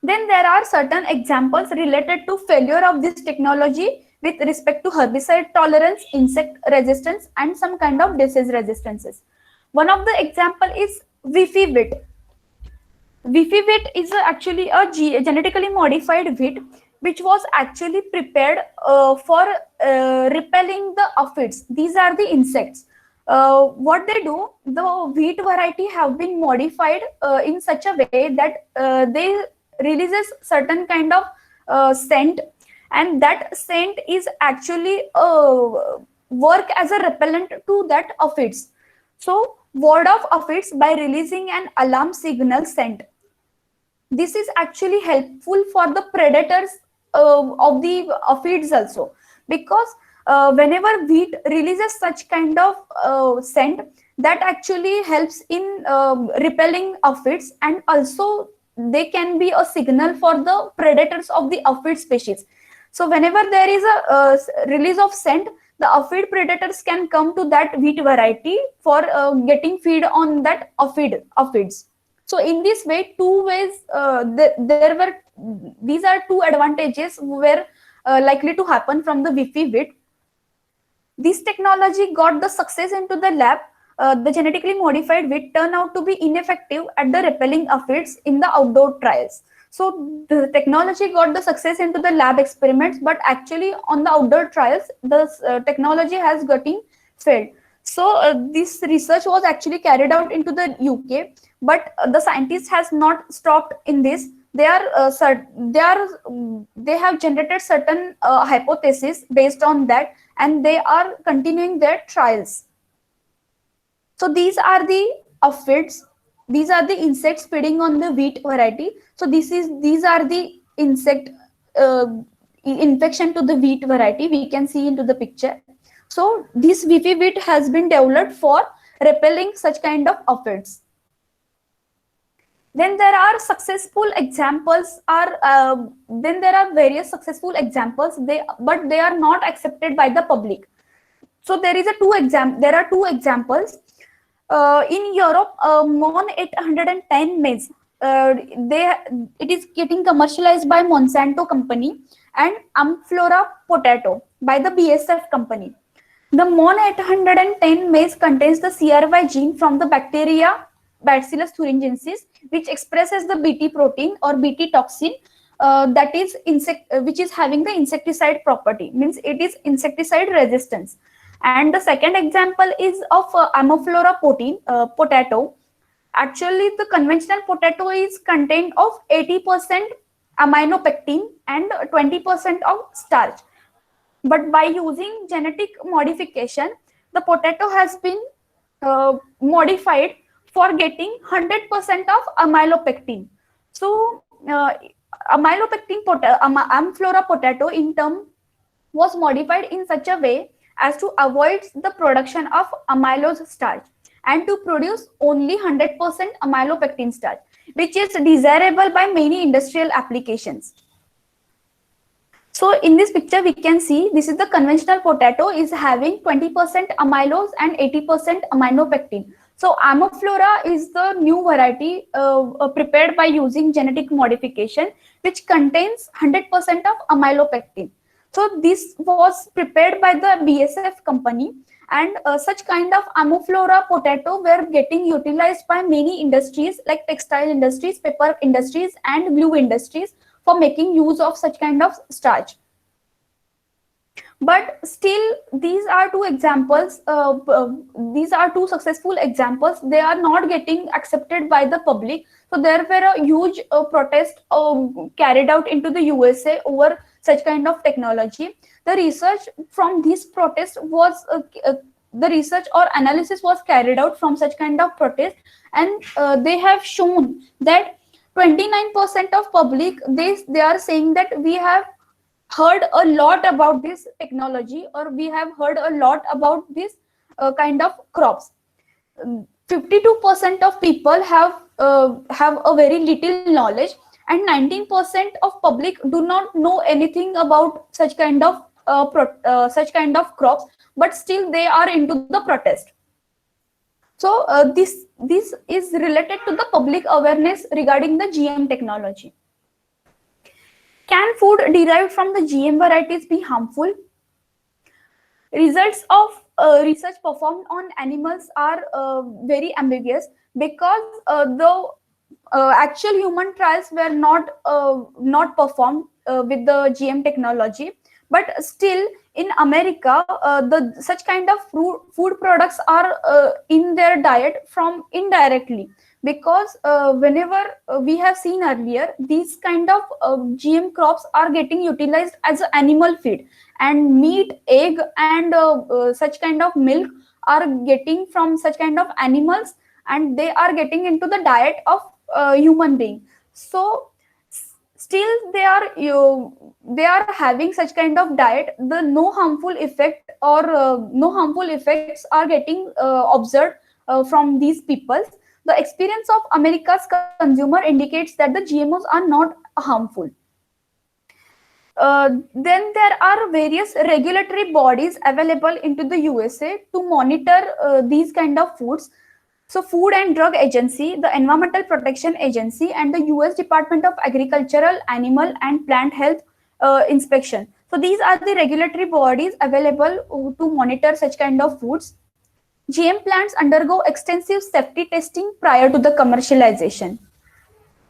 Then there are certain examples related to failure of this technology with respect to herbicide tolerance, insect resistance, and some kind of disease resistances. One of the example is Vifi wheat. Vifi wheat is actually a genetically modified wheat which was actually prepared for repelling the aphids. These are the insects. What they do, the wheat variety have been modified in such a way that they releases certain kind of scent, and that scent is actually work as a repellent to that aphids. So ward off aphids by releasing an alarm signal scent. This is actually helpful for the predators of the aphids also, because whenever wheat releases such kind of scent, that actually helps in repelling aphids, and also they can be a signal for the predators of the aphid species. So whenever there is a release of scent, the aphid predators can come to that wheat variety for getting feed on that aphids. So in this way, two ways these are two advantages were likely to happen from the Vifi wheat. This technology got the success into the lab. The genetically modified wheat turned out to be ineffective at the repelling aphids in the outdoor trials. So the technology got the success into the lab experiments, but actually on the outdoor trials, the technology has gotten failed. So this research was actually carried out into the UK, but the scientists has not stopped in this. They have generated certain hypotheses based on that, and they are continuing their trials. So these are the aphids. These are the insects feeding on the wheat variety. So these are the insect infection to the wheat variety. We can see into the picture. So this Vifi wheat has been developed for repelling such kind of aphids. Then there are successful examples. Then there are various successful examples. But they are not accepted by the public. So there are two examples. In Europe, Mon 810 maize, they it is getting commercialized by Monsanto company and Amflora potato by the BASF company. The Mon 810 maize contains the CRY gene from the bacteria Bacillus thuringiensis, which expresses the Bt protein or Bt toxin, that is which is having the insecticide property, means it is insecticide resistance. And the second example is of Amorphora potato. Actually, the conventional potato is contained of 80% aminopectin and 20% of starch. But by using genetic modification, the potato has been modified for getting 100% of amylopectin. So, Amflora potato in turn was modified in such a way as to avoid the production of amylose starch and to produce only 100% amylopectin starch, which is desirable by many industrial applications. So in this picture, we can see this is the conventional potato is having 20% amylose and 80% aminopectin. So Amorphora is the new variety prepared by using genetic modification, which contains 100% of amylopectin. So this was prepared by the BASF company, and such kind of Amorphora potato were getting utilized by many industries like textile industries, paper industries, and glue industries for making use of such kind of starch. But still, these are two examples. These are two successful examples. They are not getting accepted by the public. So there were a huge protest carried out into the USA over such kind of technology. The research from this protest was the research or analysis was carried out from such kind of protest, and they have shown that 29% of public, they are saying that we have heard a lot about this technology, or we have heard a lot about this kind of crops. 52% of people have a very little knowledge, and 19% of public do not know anything about such kind of crops, but still they are into the protest. So this is related to the public awareness regarding the GM technology. Can food derived from the GM varieties be harmful? Results of research performed on animals are very ambiguous, because the actual human trials were not performed with the GM technology. But still, in America, such kind of food products are in their diet from indirectly, because whenever we have seen earlier, these kind of GM crops are getting utilized as animal feed, and meat, egg, and such kind of milk are getting from such kind of animals, and they are getting into the diet of human being. So still they are having such kind of diet. The no harmful effect or no harmful effects are getting observed from these people. The experience of America's consumer indicates that the GMOs are not harmful. Then there are various regulatory bodies available into the USA to monitor these kind of foods. So Food and Drug Agency, the Environmental Protection Agency, and the US Department of Agricultural, Animal and Plant Health Inspection. So these are the regulatory bodies available to monitor such kind of foods. GM plants undergo extensive safety testing prior to the commercialization.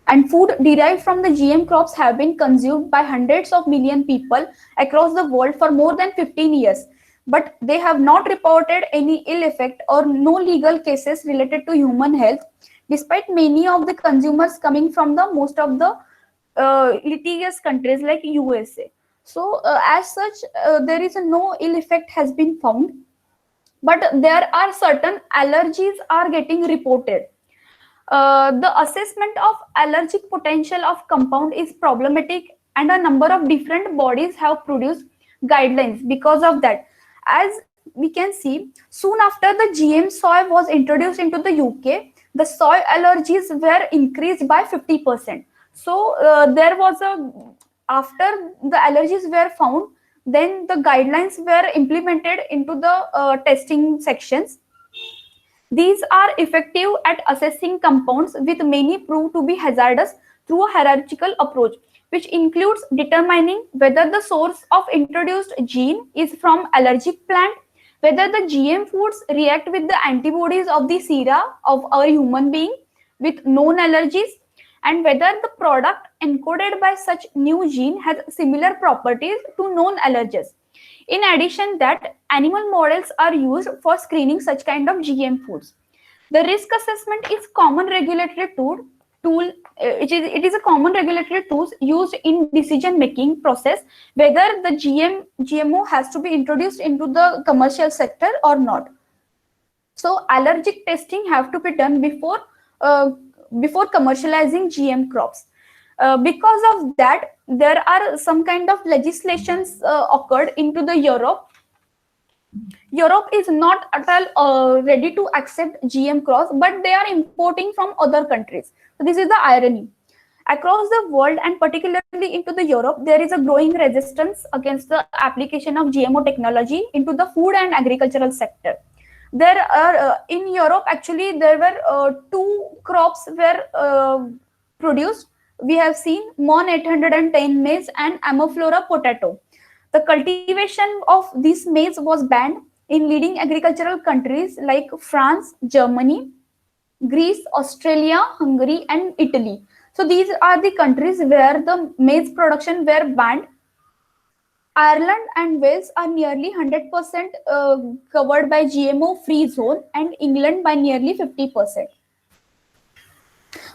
And food derived from the GM crops have been consumed by hundreds of million people across the world for more than 15 years. But they have not reported any ill effect or no legal cases related to human health, despite many of the consumers coming from the most of the litigious countries like USA. So as such, there is no ill effect has been found, but there are certain allergies are getting reported. The assessment of allergic potential of compound is problematic, and a number of different bodies have produced guidelines because of that. As we can see, soon after the GM soy was introduced into the UK, the soy allergies were increased by 50%. So there was after the allergies were found, then the guidelines were implemented into the testing sections. These are effective at assessing compounds, with many proved to be hazardous through a hierarchical approach, which includes determining whether the source of introduced gene is from allergic plant, whether the GM foods react with the antibodies of the sera of our human being with known allergies, and whether the product encoded by such new gene has similar properties to known allergens. In addition, that animal models are used for screening such kind of GM foods. The risk assessment is common regulatory tool it is a common regulatory tool used in decision making process whether the GMO has to be introduced into the commercial sector or not. So allergic testing have to be done before commercializing GM crops. Because of that, there are some kind of legislations occurred into the Europe. Europe is not at all ready to accept GM crops, but they are importing from other countries. So this is the irony. Across the world and particularly into the Europe, there is a growing resistance against the application of GMO technology into the food and agricultural sector. There are in Europe actually there were two crops were produced. We have seen Mon 810 maize and Amaflora potato. The cultivation of this maize was banned in leading agricultural countries like France, Germany, Greece, Australia, Hungary, and Italy. So these are the countries where the maize production were banned. Ireland and Wales are nearly 100% covered by GMO-free zone, and England by nearly 50%.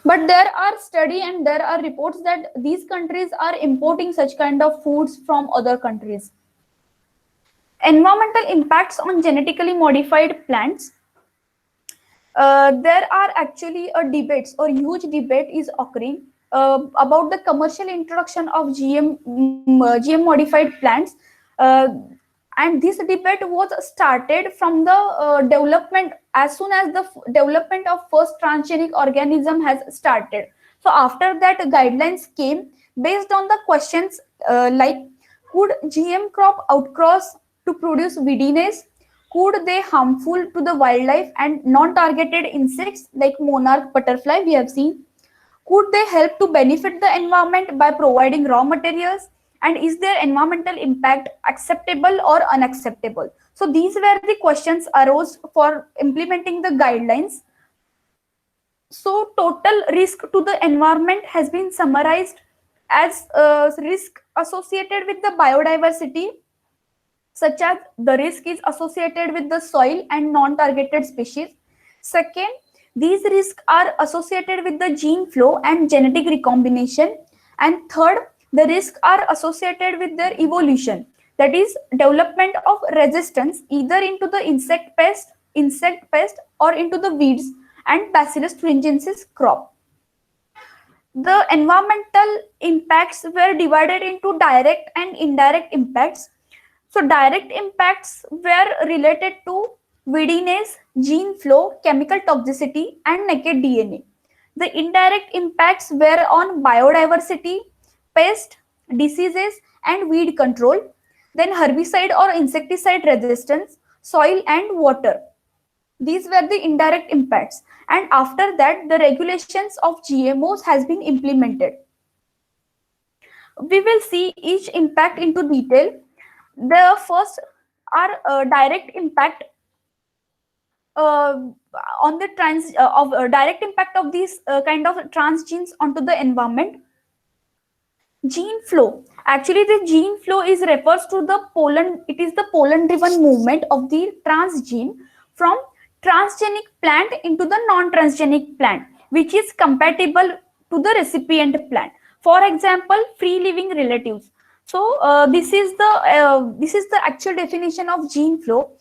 But there are studies and there are reports that these countries are importing such kind of foods from other countries. Environmental impacts on genetically modified plants. There are actually debates or huge debate is occurring about the commercial introduction of GM modified plants. And this debate was started from the development as soon as the development of first transgenic organism has started. So after that, guidelines came based on the questions like, could GM crop outcross to produce VDNase? Could they harmful to the wildlife and non-targeted insects like monarch butterfly we have seen? Could they help to benefit the environment by providing raw materials? And is their environmental impact acceptable or unacceptable? So these were the questions arose for implementing the guidelines. So total risk to the environment has been summarized as risk associated with the biodiversity, such as the risk is associated with the soil and non-targeted species. Second, these risks are associated with the gene flow and genetic recombination. And third, the risks are associated with their evolution, that is development of resistance either into the insect pest or into the weeds and Bacillus thuringiensis crop. The environmental impacts were divided into direct and indirect impacts. So direct impacts were related to VDNase, gene flow, chemical toxicity, and naked DNA. The indirect impacts were on biodiversity, pest, diseases, and weed control, then herbicide or insecticide resistance, soil and water. These were the indirect impacts. And after that, the regulations of GMOs has been implemented. We will see each impact into detail. The first are direct impact on the direct impact of these kind of transgenes onto the environment. Gene flow. Actually, the gene flow is refers to the pollen. It is the pollen-driven movement of the transgene from transgenic plant into the non-transgenic plant, which is compatible to the recipient plant. For example, free-living relatives. So this is the actual definition of gene flow.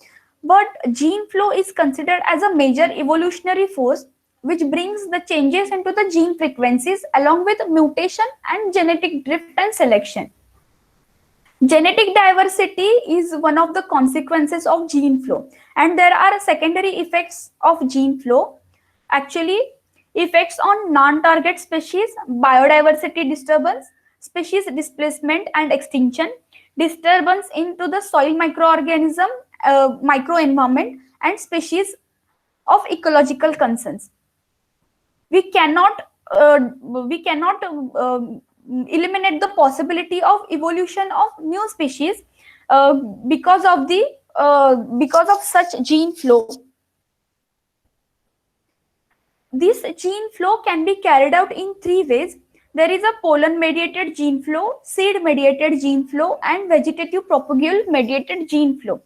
But gene flow is considered as a major evolutionary force which brings the changes into the gene frequencies along with mutation and genetic drift and selection. Genetic diversity is one of the consequences of gene flow, and there are secondary effects of gene flow. Actually, effects on non-target species, biodiversity disturbance, species displacement and extinction, disturbance into the soil microorganism, microenvironment, and species of ecological concerns. We cannot eliminate the possibility of evolution of new species uh, because of the because of such gene flow. This gene flow can be carried out in three ways. There is a pollen mediated gene flow, seed mediated gene flow, and vegetative propagule mediated gene flow.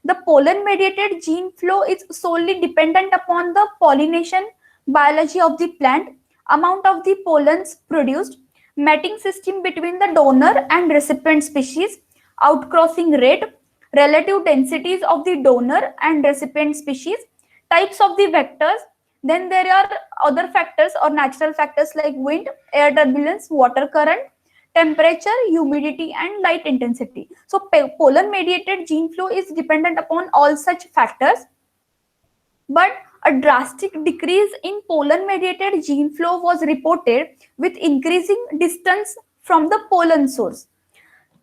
The pollen mediated gene flow is solely dependent upon the pollination biology of the plant, amount of the pollens produced, mating system between the donor and recipient species, outcrossing rate, relative densities of the donor and recipient species, types of the vectors. Then there are other factors or natural factors like wind, air turbulence, water current, temperature, humidity, and light intensity. So pollen mediated gene flow is dependent upon all such factors, but a drastic decrease in pollen mediated gene flow was reported with increasing distance from the pollen source.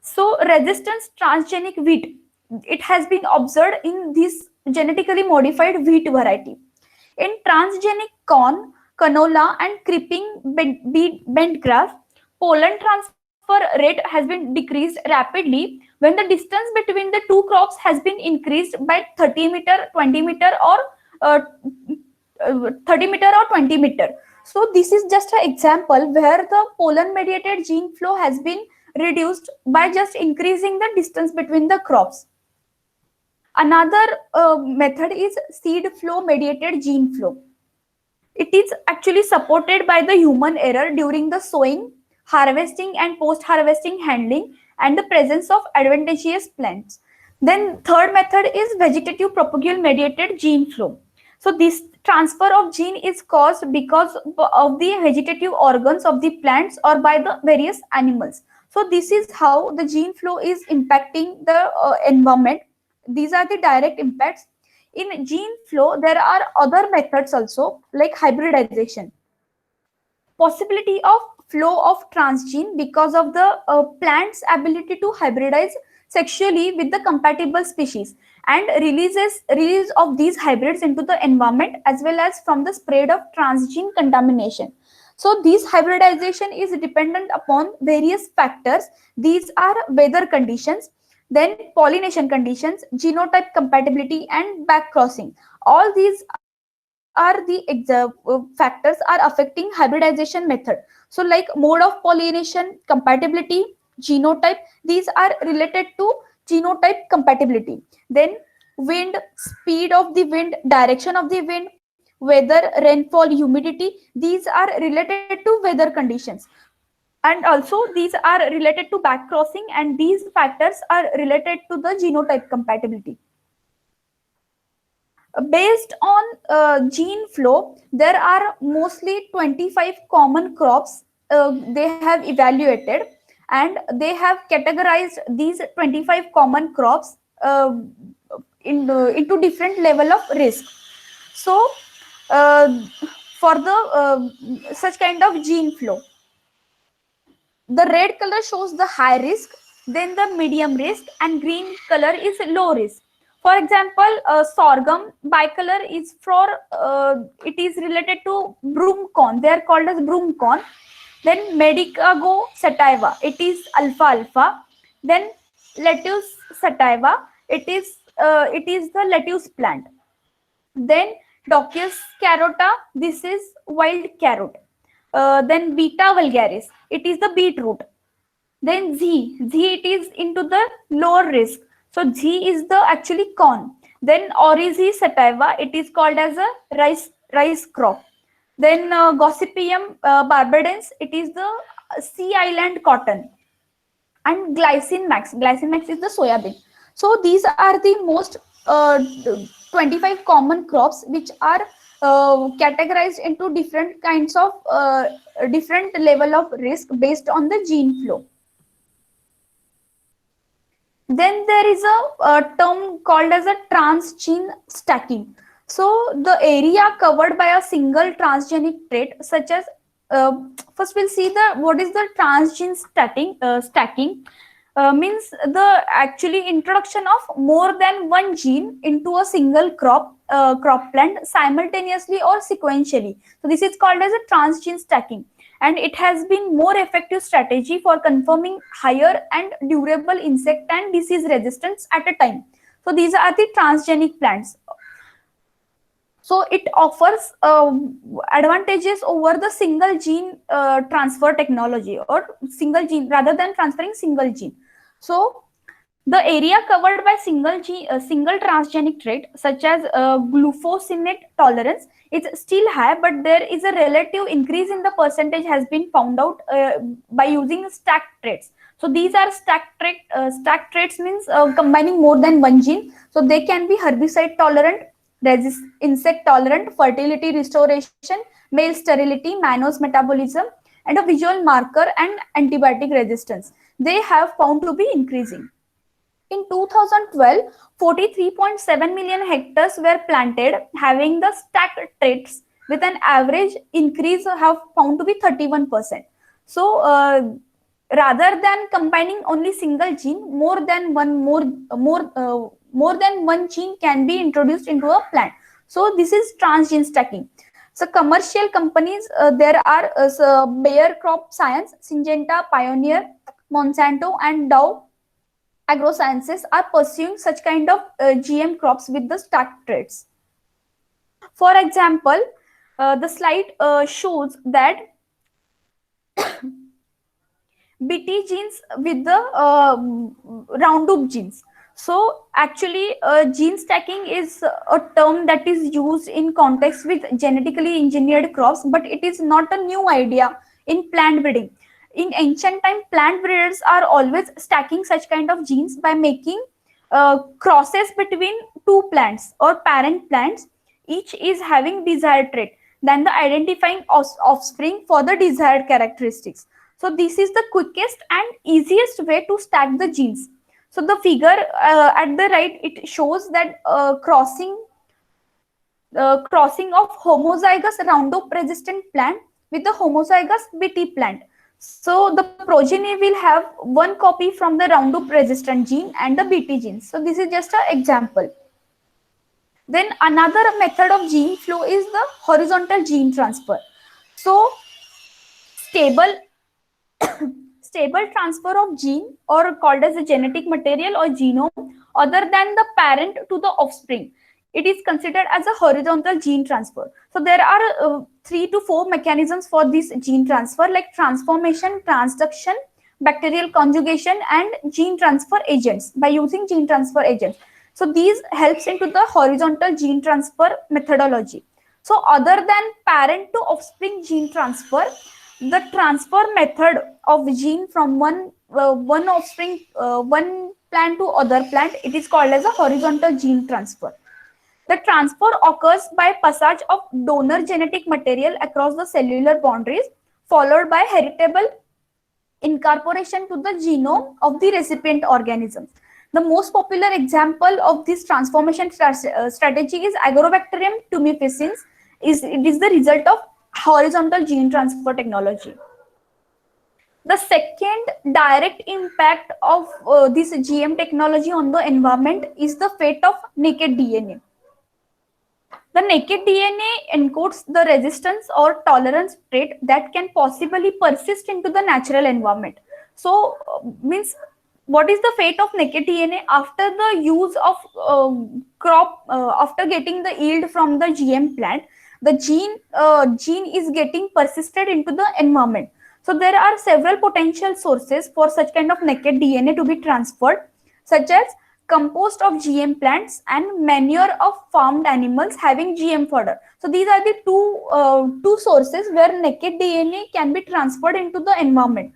So resistance transgenic wheat, it has been observed in this genetically modified wheat variety. In transgenic corn, canola, and creeping bent grass, pollen transfer rate has been decreased rapidly when the distance between the two crops has been increased by 30 meter, 20 meter, or uh, 30 meter or 20 meter. So this is just an example where the pollen mediated gene flow has been reduced by just increasing the distance between the crops. Another method is seed flow mediated gene flow. It is actually supported by the human error during the sowing, harvesting, and post-harvesting handling, and the presence of advantageous plants. Then third method is vegetative propagule mediated gene flow. So this transfer of gene is caused because of the vegetative organs of the plants or by the various animals. So this is how the gene flow is impacting the environment. These are the direct impacts. In gene flow, there are other methods also like hybridization. Possibility of flow of transgene because of the plant's ability to hybridize sexually with the compatible species and release of these hybrids into the environment as well as from the spread of transgene contamination. So this hybridization is dependent upon various factors. These are weather conditions, then pollination conditions, genotype compatibility, and backcrossing. All these are the factors are affecting hybridization method. So like mode of pollination, compatibility, genotype, these are related to genotype compatibility. Then wind, speed of the wind, direction of the wind, weather, rainfall, humidity, these are related to weather conditions. And also these are related to backcrossing, and these factors are related to the genotype compatibility. Based on gene flow, there are mostly 25 common crops they have evaluated, and they have categorized these 25 common crops into different level of risk. So for the such kind of gene flow, the red color shows the high risk, then the medium risk, and green color is low risk. For example, sorghum bicolor is for it is related to broom corn. They are called as broom corn. Then Medicago sativa, it is alpha alpha. Then lettuce sativa, it is the lettuce plant. Then Docus carota, this is wild carrot. Then Beta vulgaris, it is the beetroot. Then Z it is into the lower risk. So Z is the actually corn. Then Orizi sativa, it is called as a rice crop. Then Gossypium barbadense, it is the sea island cotton. And Glycine max is the soybean. So these are the most 25 common crops which are categorized into different kinds of different level of risk based on the gene flow. Then there is a term called as a transgene stacking. So the area covered by a single transgenic trait, such as first we'll see the what is the transgene stacking. means the actually introduction of more than one gene into a single crop plant simultaneously or sequentially. So this is called as a transgene stacking, and it has been more effective strategy for confirming higher and durable insect and disease resistance at a time. So these are the transgenic plants. So it offers advantages over the single gene transfer technology, or single gene rather than transferring single gene. So the area covered by single transgenic trait such as glufosinate tolerance is still high, but there is a relative increase in the percentage has been found out by using stacked traits. So these are stacked traits means combining more than one gene. So they can be herbicide tolerant, insect tolerant, fertility restoration, male sterility, mannose metabolism, and a visual marker and antibiotic resistance. They have found to be increasing. In 2012, 43.7 million hectares were planted having the stacked traits with an average increase have found to be 31%. So rather than combining only single gene, more than one gene can be introduced into a plant. So this is transgene stacking. So commercial companies, there are Bayer Crop Science, Syngenta, Pioneer, Monsanto, and Dow Agrosciences are pursuing such kind of GM crops with the stacked traits. For example, the slide shows that BT genes with the Roundup genes. So actually, gene stacking is a term that is used in context with genetically engineered crops, but it is not a new idea in plant breeding. In ancient time, plant breeders are always stacking such kind of genes by making crosses between two plants or parent plants. Each is having desired trait, then the identifying offspring for the desired characteristics. So this is the quickest and easiest way to stack the genes. So the figure at the right, it shows that crossing of homozygous Roundup resistant plant with the homozygous BT plant. So the progeny will have one copy from the Roundup resistant gene and the BT gene. So this is just an example. Then another method of gene flow is the horizontal gene transfer. So stable stable transfer of gene, or called as a genetic material or genome, other than the parent to the offspring, it is considered as a horizontal gene transfer. So there are 3 to 4 mechanisms for this gene transfer, like transformation, transduction, bacterial conjugation, and gene transfer agents by using gene transfer agents. So these helps into the horizontal gene transfer methodology. So other than parent to offspring gene transfer, the transfer method of gene from one offspring, one plant to other plant, it is called as a horizontal gene transfer. The transfer occurs by passage of donor genetic material across the cellular boundaries, followed by heritable incorporation to the genome of the recipient organism. The most popular example of this transformation strategy is Agrobacterium tumefaciens. It is the result of horizontal gene transfer technology. The second direct impact of this GM technology on the environment is the fate of naked DNA. The naked DNA encodes the resistance or tolerance trait that can possibly persist into the natural environment. So, means what is the fate of naked DNA after the use of after getting the yield from the GM plant? The gene is getting persisted into the environment. So there are several potential sources for such kind of naked DNA to be transferred, such as compost of GM plants and manure of farmed animals having GM fodder. So these are the two sources where naked DNA can be transferred into the environment.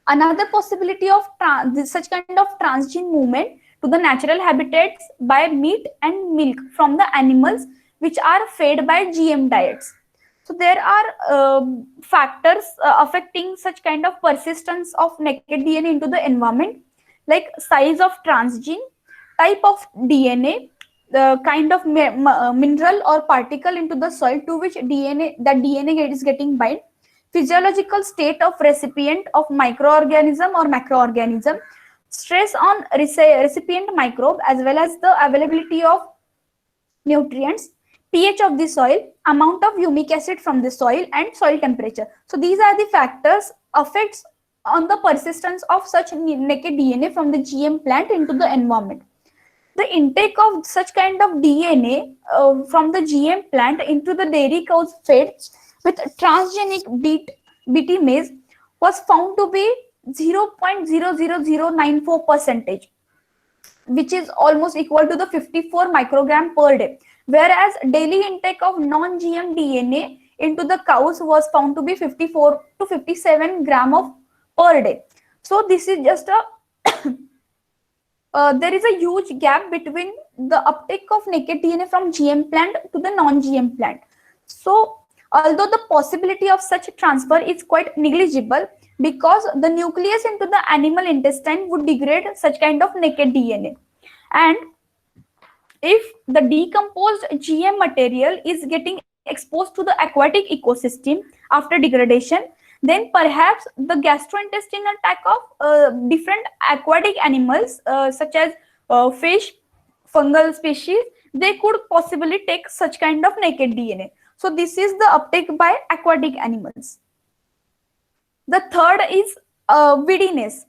Another possibility of such kind of transgene movement to the natural habitats by meat and milk from the animals which are fed by GM diets. So there are factors affecting such kind of persistence of naked DNA into the environment, like size of transgene, type of DNA, the kind of mineral or particle into the soil to which DNA is getting bind, physiological state of recipient of microorganism or macroorganism, stress on recipient microbe, as well as the availability of nutrients, pH of the soil, amount of humic acid from the soil, and soil temperature. So these are the factors affects on the persistence of such naked DNA from the GM plant into the environment. The intake of such kind of DNA from the GM plant into the dairy cows fed with transgenic BT maize was found to be 0.00094 percentage, which is almost equal to the 54 microgram per day, whereas daily intake of non-GM DNA into the cows was found to be 54 to 57 gram of per day. So this is just a there is a huge gap between the uptake of naked DNA from GM plant to the non-GM plant. So although the possibility of such transfer is quite negligible, because the nucleus into the animal intestine would degrade such kind of naked DNA. And if the decomposed GM material is getting exposed to the aquatic ecosystem after degradation, then perhaps the gastrointestinal tract of different aquatic animals such as fish, fungal species, they could possibly take such kind of naked DNA. So this is the uptake by aquatic animals. The third is weediness.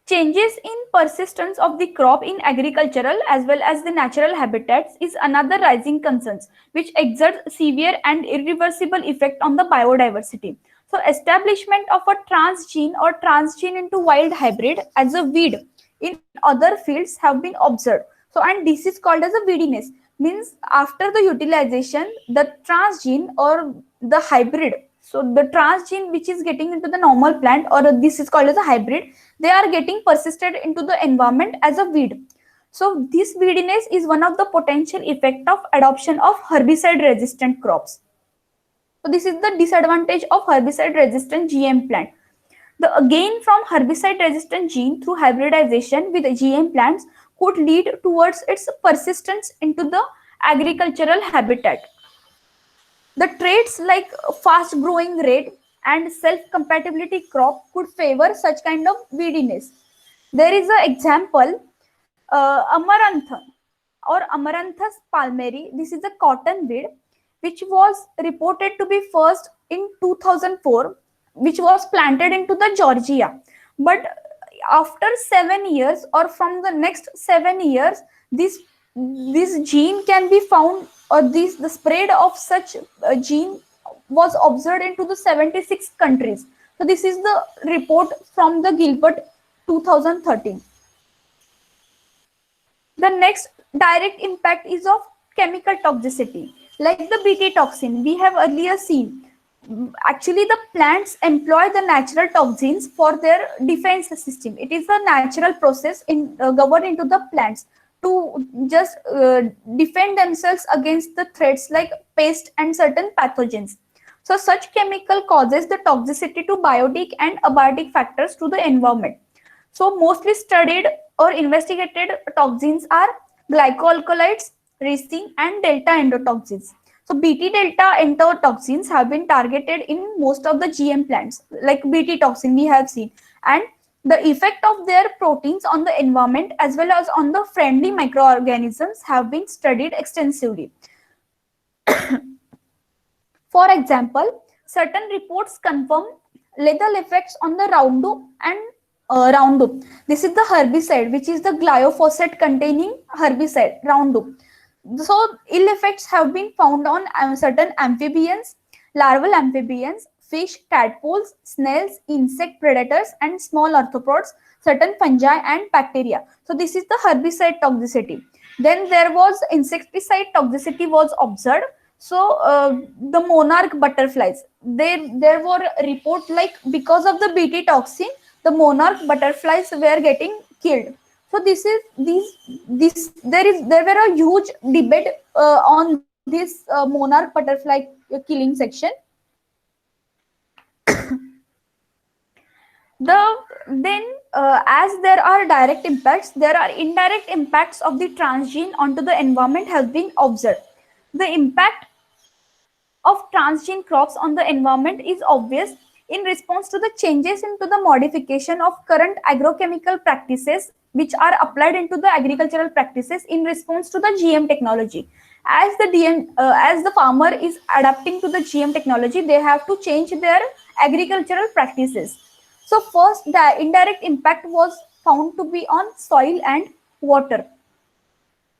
Changes in persistence of the crop in agricultural as well as the natural habitats is another rising concern, which exerts severe and irreversible effect on the biodiversity. So establishment of a transgene or transgene into wild hybrid as a weed in other fields have been observed. So, and this is called as a weediness, means after the utilization, the transgene or the hybrid, so the transgene which is getting into the normal plant, or this is called as a hybrid, they are getting persisted into the environment as a weed. So this weediness is one of the potential effect of adoption of herbicide resistant crops. So this is the disadvantage of herbicide resistant GM plant. The gain from herbicide resistant gene through hybridization with GM plants could lead towards its persistence into the agricultural habitat. The traits like fast growing rate and self-compatibility crop could favor such kind of weediness. There is an example, Amaranthus or Amaranthus palmeri. This is a cotton weed which was reported to be first in 2004, which was planted into the Georgia. But after 7 years or from the next 7 years, this gene can be found, or the spread of such gene was observed into the 76 countries. So this is the report from the Gilbert 2013. The next direct impact is of chemical toxicity, like the Bt toxin we have earlier seen. Actually, the plants employ the natural toxins for their defense system. It is a natural process governed into the plants to just defend themselves against the threats like pest and certain pathogens. So such chemical causes the toxicity to biotic and abiotic factors to the environment. So mostly studied or investigated toxins are glycoalkaloids, ricin, and delta endotoxins. So Bt delta endotoxins have been targeted in most of the GM plants, like Bt toxin we have seen, and the effect of their proteins on the environment as well as on the friendly microorganisms have been studied extensively. For example, certain reports confirm lethal effects on the Roundup and Roundup. This is the herbicide, which is the glyphosate containing herbicide Roundup. So ill effects have been found on certain amphibians, larval amphibians, fish, tadpoles, snails, insect predators, and small arthropods, certain fungi and bacteria. So this is the herbicide toxicity. Then there was insecticide toxicity was observed. So the monarch butterflies, there were report like because of the Bt toxin, the monarch butterflies were getting killed. So there were a huge debate on this monarch butterfly killing section. As there are direct impacts, there are indirect impacts of the transgene onto the environment has been observed. The impact of transgene crops on the environment is obvious in response to the changes into the modification of current agrochemical practices which are applied into the agricultural practices in response to the GM technology. As the farmer is adapting to the GM technology, they have to change their agricultural practices. So first, the indirect impact was found to be on soil and water.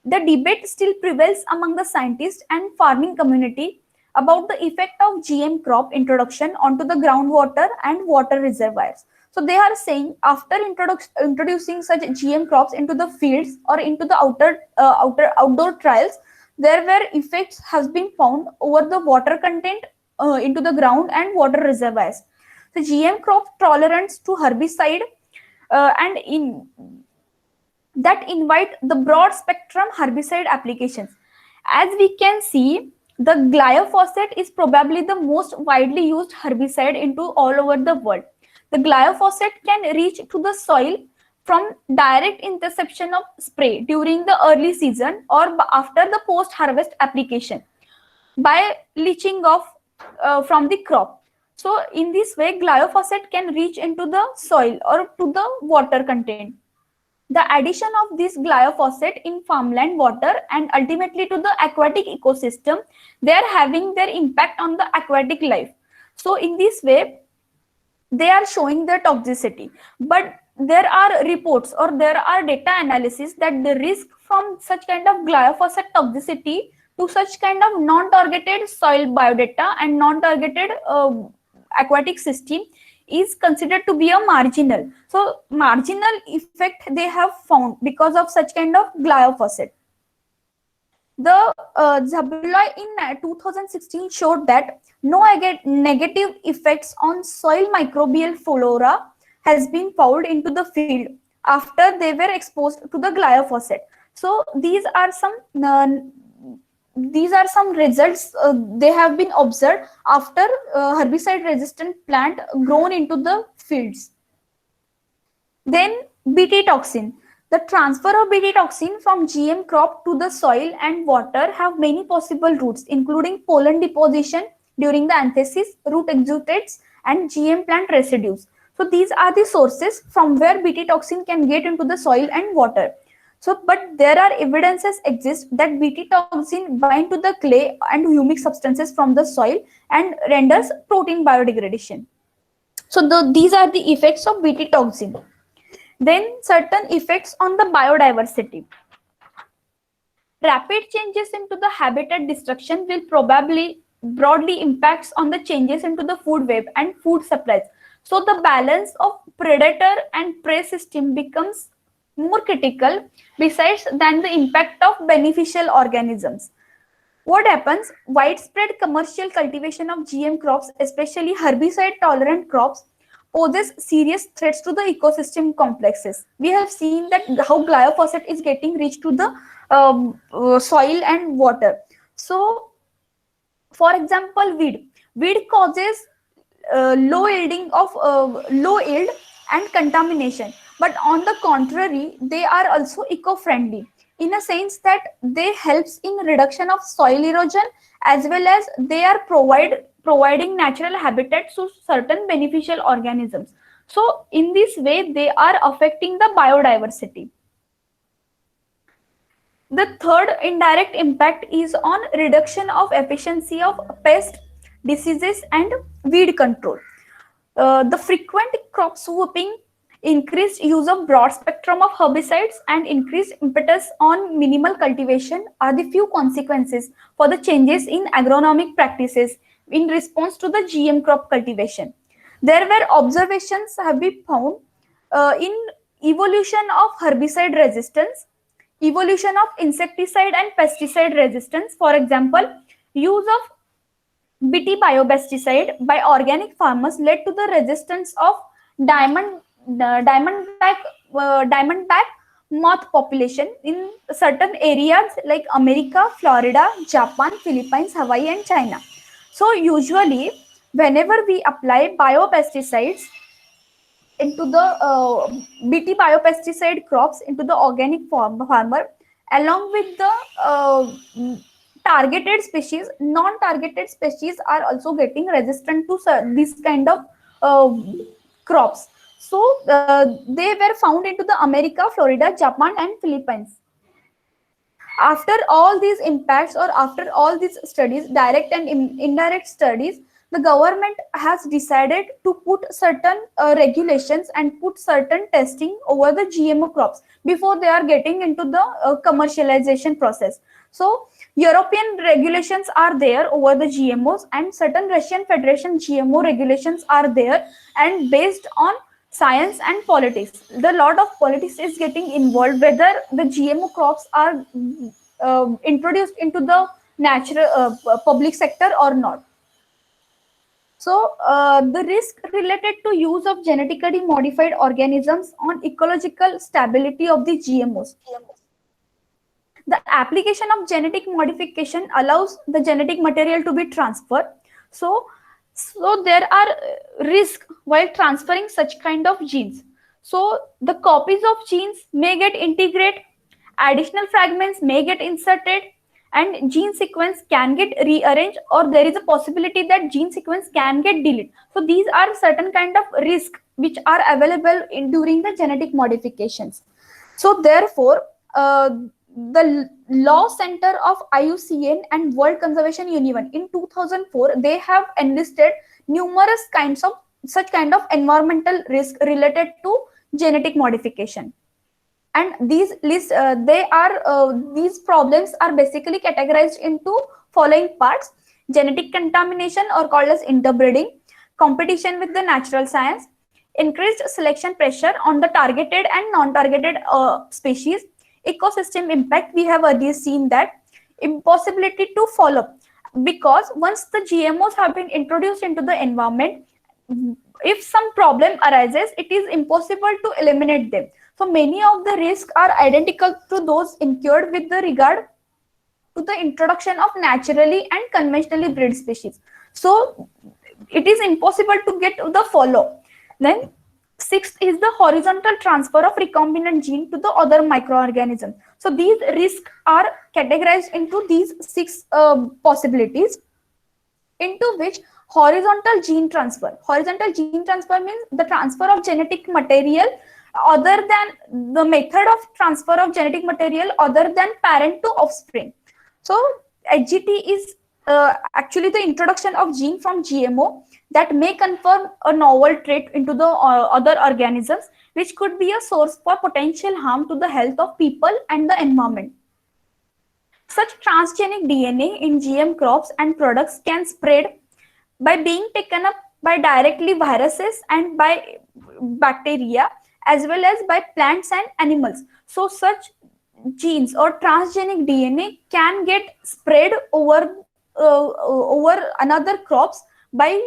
The debate still prevails among the scientists and farming community about the effect of GM crop introduction onto the groundwater and water reservoirs. So they are saying after introducing such GM crops into the fields or into the outdoor trials, there were effects has been found over the water content into the ground and water reservoirs. The GM crop tolerance to herbicide and in that invite the broad spectrum herbicide applications. As we can see, the glyphosate is probably the most widely used herbicide into all over the world. The glyphosate can reach to the soil from direct interception of spray during the early season or after the post-harvest application by leaching off from the crop. So in this way, glyphosate can reach into the soil or to the water content. The addition of this glyphosate in farmland water and ultimately to the aquatic ecosystem, they are having their impact on the aquatic life. So in this way, they are showing their toxicity. But there are reports or there are data analysis that the risk from such kind of glyphosate toxicity to such kind of non-targeted soil biodata and non-targeted aquatic system is considered to be a marginal. So marginal effect they have found because of such kind of glyphosate. The Zabulai in 2016 showed that no negative effects on soil microbial flora has been found into the field after they were exposed to the glyphosate. So these are some results they have been observed after herbicide resistant plant grown into the fields. Then Bt toxin. The transfer of Bt toxin from GM crop to the soil and water have many possible routes, including pollen deposition during the anthesis, root exudates, and GM plant residues. So these are the sources from where Bt toxin can get into the soil and water. So, but there are evidences exist that Bt toxin bind to the clay and humic substances from the soil and renders protein biodegradation. So these are the effects of Bt toxin. Then certain effects on the biodiversity. Rapid changes into the habitat destruction will probably broadly impacts on the changes into the food web and food supplies. So the balance of predator and prey system becomes more critical besides than the impact of beneficial organisms. What happens? Widespread commercial cultivation of GM crops, especially herbicide tolerant crops, poses serious threats to the ecosystem complexes. We have seen that how glyphosate is getting reached to the soil and water. So, for example, weed causes low yield and contamination. But on the contrary, they are also eco-friendly in a sense that they helps in reduction of soil erosion as well as they are providing natural habitat to certain beneficial organisms. So in this way, they are affecting the biodiversity. The third indirect impact is on reduction of efficiency of pest, diseases, and weed control. The frequent crop swooping, increased use of broad spectrum of herbicides, and increased impetus on minimal cultivation are the few consequences for the changes in agronomic practices in response to the GM crop cultivation. There were observations have been found in evolution of herbicide resistance, evolution of insecticide and pesticide resistance. For example, use of Bt biopesticide by organic farmers led to the resistance of diamondback moth population in certain areas like America, Florida, Japan, Philippines, Hawaii, and China. So usually, whenever we apply biopesticides into the Bt biopesticide crops into the organic farmer, along with the targeted species, non-targeted species are also getting resistant to this kind of uh, crops. So they were found into the America, Florida, Japan, and Philippines. After all these impacts, or after all these studies, direct and indirect studies, the government has decided to put certain regulations and put certain testing over the GMO crops before they are getting into the commercialization process. So European regulations are there over the GMOs, and certain Russian Federation GMO regulations are there, and based on science and politics, the lot of politics is getting involved whether the GMO crops are introduced into the natural public sector or not. So the risk related to use of genetically modified organisms on ecological stability of the GMOs. The application of genetic modification allows the genetic material to be transferred. So there are risks while transferring such kind of genes. So the copies of genes may get integrated, additional fragments may get inserted, and gene sequence can get rearranged, or there is a possibility that gene sequence can get deleted. So these are certain kind of risks which are available during the genetic modifications. So therefore, the Law Center of IUCN and World Conservation Union in 2004, they have enlisted numerous kinds of such kind of environmental risk related to genetic modification. And these lists, these problems are basically categorized into following parts: genetic contamination, or called as interbreeding, competition with the natural science, increased selection pressure on the targeted and non-targeted species, ecosystem impact. We have earlier seen that impossibility to follow, because once the GMOs have been introduced into the environment, if some problem arises, it is impossible to eliminate them. So many of the risks are identical to those incurred with the regard to the introduction of naturally and conventionally bred species. So it is impossible to get the follow. Then sixth is the horizontal transfer of recombinant gene to the other microorganism. So these risks are categorized into these six possibilities, into which horizontal gene transfer. Horizontal gene transfer means the transfer of genetic material other than the method of transfer of genetic material other than parent to offspring. So HGT is actually the introduction of gene from GMO that may confer a novel trait into the other organisms, which could be a source for potential harm to the health of people and the environment. Such transgenic DNA in GM crops and products can spread by being taken up by directly viruses and by bacteria, as well as by plants and animals. So such genes or transgenic DNA can get spread over another crops by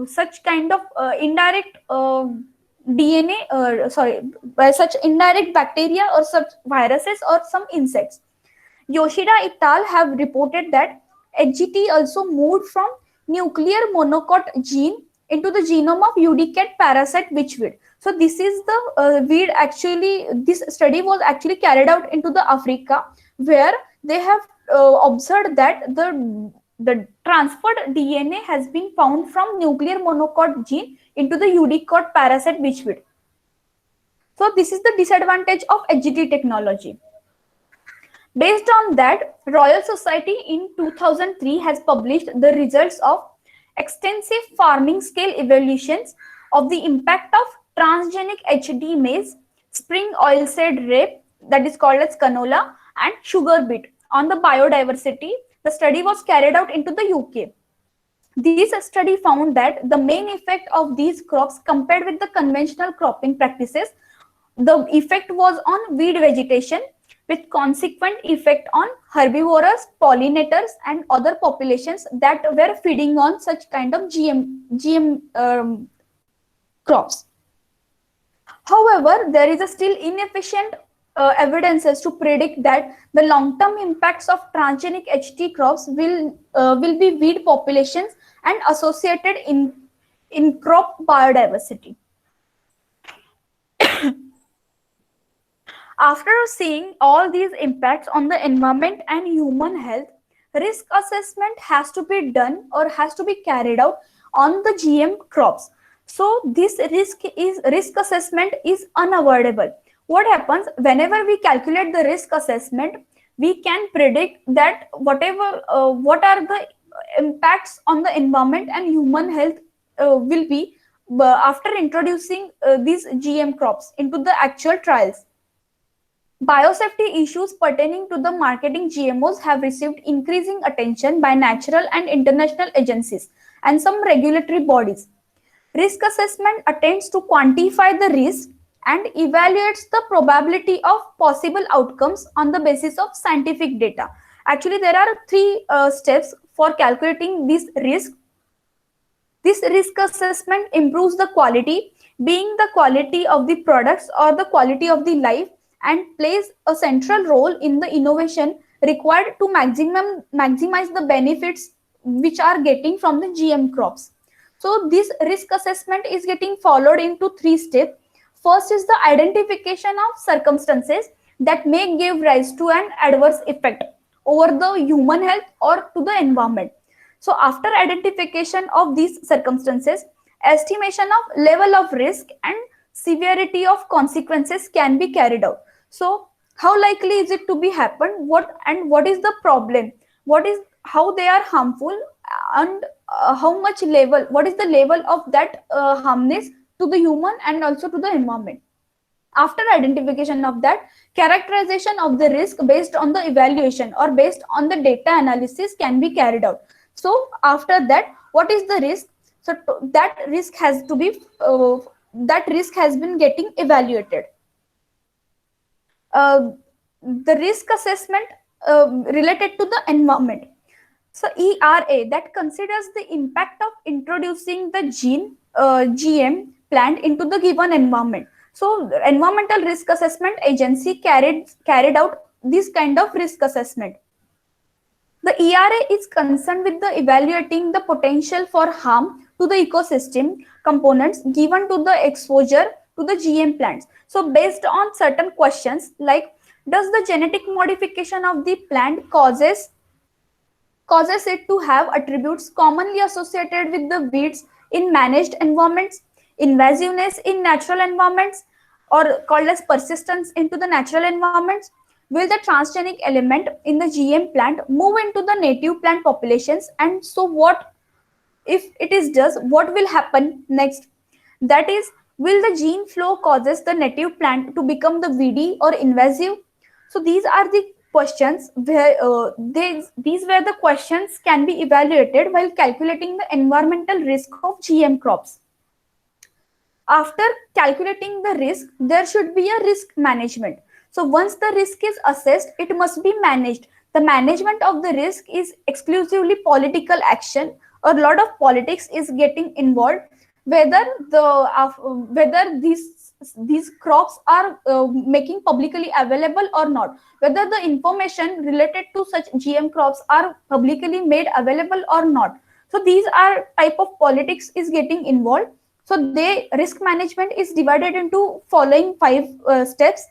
such kind of indirect DNA, by such indirect bacteria or such viruses or some insects. Yoshida et al. Have reported that HGT also moved from nuclear monocot gene into the genome of UDCAT parasite witchweed. So this is the weed. Actually, this study was actually carried out into the Africa, where they have observed that the transferred DNA has been found from nuclear monocot gene into the UDCAT parasite witchweed. So this is the disadvantage of HGT technology. Based on that, Royal Society in 2003 has published the results of extensive farming scale evaluations of the impact of transgenic HD maize, spring oilseed rape, that is called as canola, and sugar beet on the biodiversity. The study was carried out into the UK. This study found that the main effect of these crops compared with the conventional cropping practices, the effect was on weed vegetation, with consequent effect on herbivorous, pollinators, and other populations that were feeding on such kind of GM crops. However, there is a still inefficient evidences to predict that the long-term impacts of transgenic HT crops will be weed populations and associated in crop biodiversity. After seeing all these impacts on the environment and human health, risk assessment has to be done or has to be carried out on the GM crops. So this risk assessment is unavoidable. What happens whenever we calculate the risk assessment? We can predict that what are the impacts on the environment and human health will be after introducing these GM crops into the actual trials. Biosafety issues pertaining to the marketing GMOs have received increasing attention by national and international agencies and some regulatory bodies. Risk assessment attempts to quantify the risk and evaluates the probability of possible outcomes on the basis of scientific data. Actually, there are three steps for calculating this risk. This risk assessment improves the quality, being the quality of the products or the quality of the life, and plays a central role in the innovation required to maximize the benefits which are getting from the GM crops. So this risk assessment is getting followed into three steps. First is the identification of circumstances that may give rise to an adverse effect over the human health or to the environment. So after identification of these circumstances, estimation of level of risk and severity of consequences can be carried out. So how likely is it to be happen? What is the problem? What is how they are harmful and how much level? What is the level of that harmness to the human and also to the environment? After identification of that, characterization of the risk based on the evaluation or based on the data analysis can be carried out. So after that, what is the risk? So that risk has to be that risk has been getting evaluated. The risk assessment related to the environment. So ERA that considers the impact of introducing the GM plant into the given environment. So the Environmental Risk Assessment Agency carried out this kind of risk assessment. The ERA is concerned with the evaluating the potential for harm to the ecosystem components given to the exposure to the GM plants. So based on certain questions like, does the genetic modification of the plant causes it to have attributes commonly associated with the weeds in managed environments, invasiveness in natural environments, or called as persistence into the natural environments? Will the transgenic element in the GM plant move into the native plant populations? And so what if it is does, what will happen next? That is, will the gene flow causes the native plant to become the weedy or invasive? So these are the questions where these were the questions can be evaluated while calculating the environmental risk of GM crops. After calculating the risk, there should be a risk management. So once the risk is assessed, it must be managed. The management of the risk is exclusively political action. A lot of politics is getting involved, whether these crops are making publicly available or not, whether the information related to such GM crops are publicly made available or not. So these are type of politics is getting involved. So the risk management is divided into following five steps.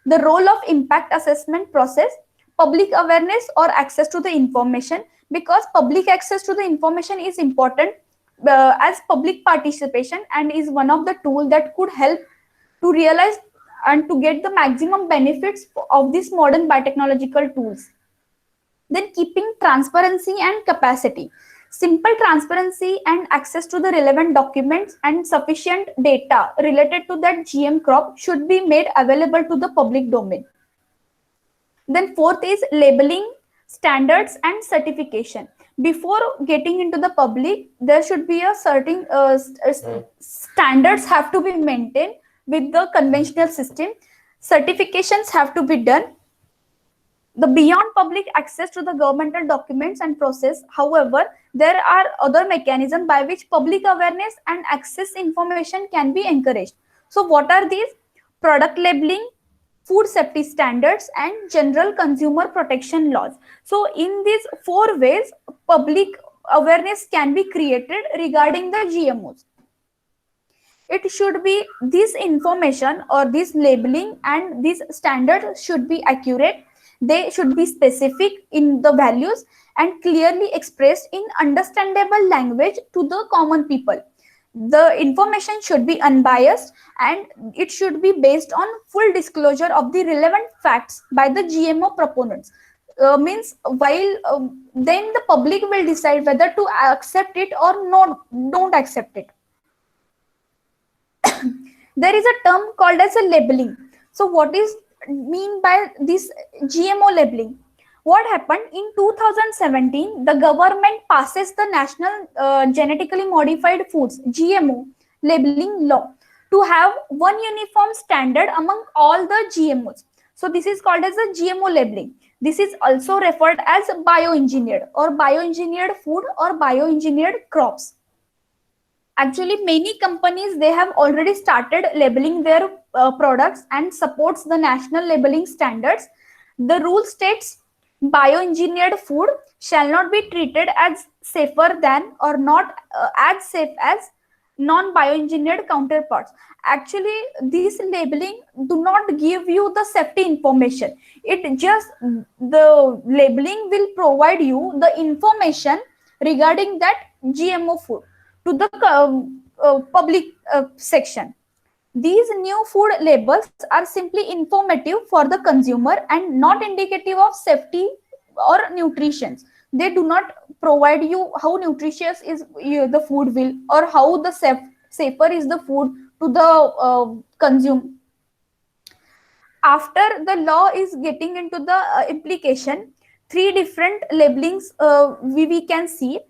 The role of impact assessment process, public awareness or access to the information, because public access to the information is important as public participation and is one of the tools that could help to realize and to get the maximum benefits of these modern biotechnological tools. Then keeping transparency and capacity. Simple transparency and access to the relevant documents and sufficient data related to that GM crop should be made available to the public domain. Then fourth is labeling, standards and certification. Before getting into the public, there should be a certain standards have to be maintained with the conventional system. Certifications have to be done. The beyond public access to the governmental documents and process, however, there are other mechanisms by which public awareness and access information can be encouraged. So what are these? Product labeling, food safety standards and general consumer protection laws. So in these four ways, public awareness can be created regarding the GMOs. It should be this information or this labeling and these standards should be accurate. They should be specific in the values and clearly expressed in understandable language to the common people. The information should be unbiased and it should be based on full disclosure of the relevant facts by the GMO proponents. Means while then the public will decide whether to accept it or not, don't accept it. There is a term called as a labeling. So what is mean by this GMO labeling? What happened in 2017? The government passes the National Genetically Modified Foods (GMO) labeling law to have one uniform standard among all the GMOs. So this is called as a GMO labeling. This is also referred as bioengineered or bioengineered food or bioengineered crops. Actually, many companies, they have already started labeling their products and supports the national labeling standards. The rule states bioengineered food shall not be treated as safer than or not as safe as non-bioengineered counterparts. Actually, this labeling do not give you the safety information. It just, the labeling will provide you the information regarding that GMO food to the public section. These new food labels are simply informative for the consumer and not indicative of safety or nutrition. They do not provide you how nutritious is the food will or how the safer is the food to the consume. After the law is getting into the implication, three different labelings we can see.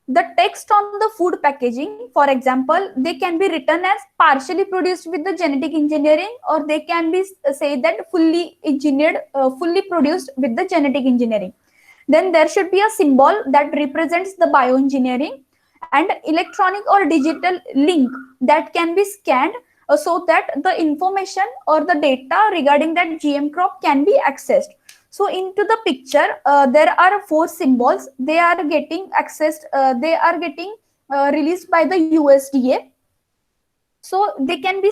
The text on the food packaging, for example, they can be written as partially produced with the genetic engineering, or they can be say that fully engineered, fully produced with the genetic engineering. Then there should be a symbol that represents the bioengineering and electronic or digital link that can be scanned so that the information or the data regarding that GM crop can be accessed. So into the picture, there are four symbols. They are getting accessed. They are getting released by the USDA. So they can be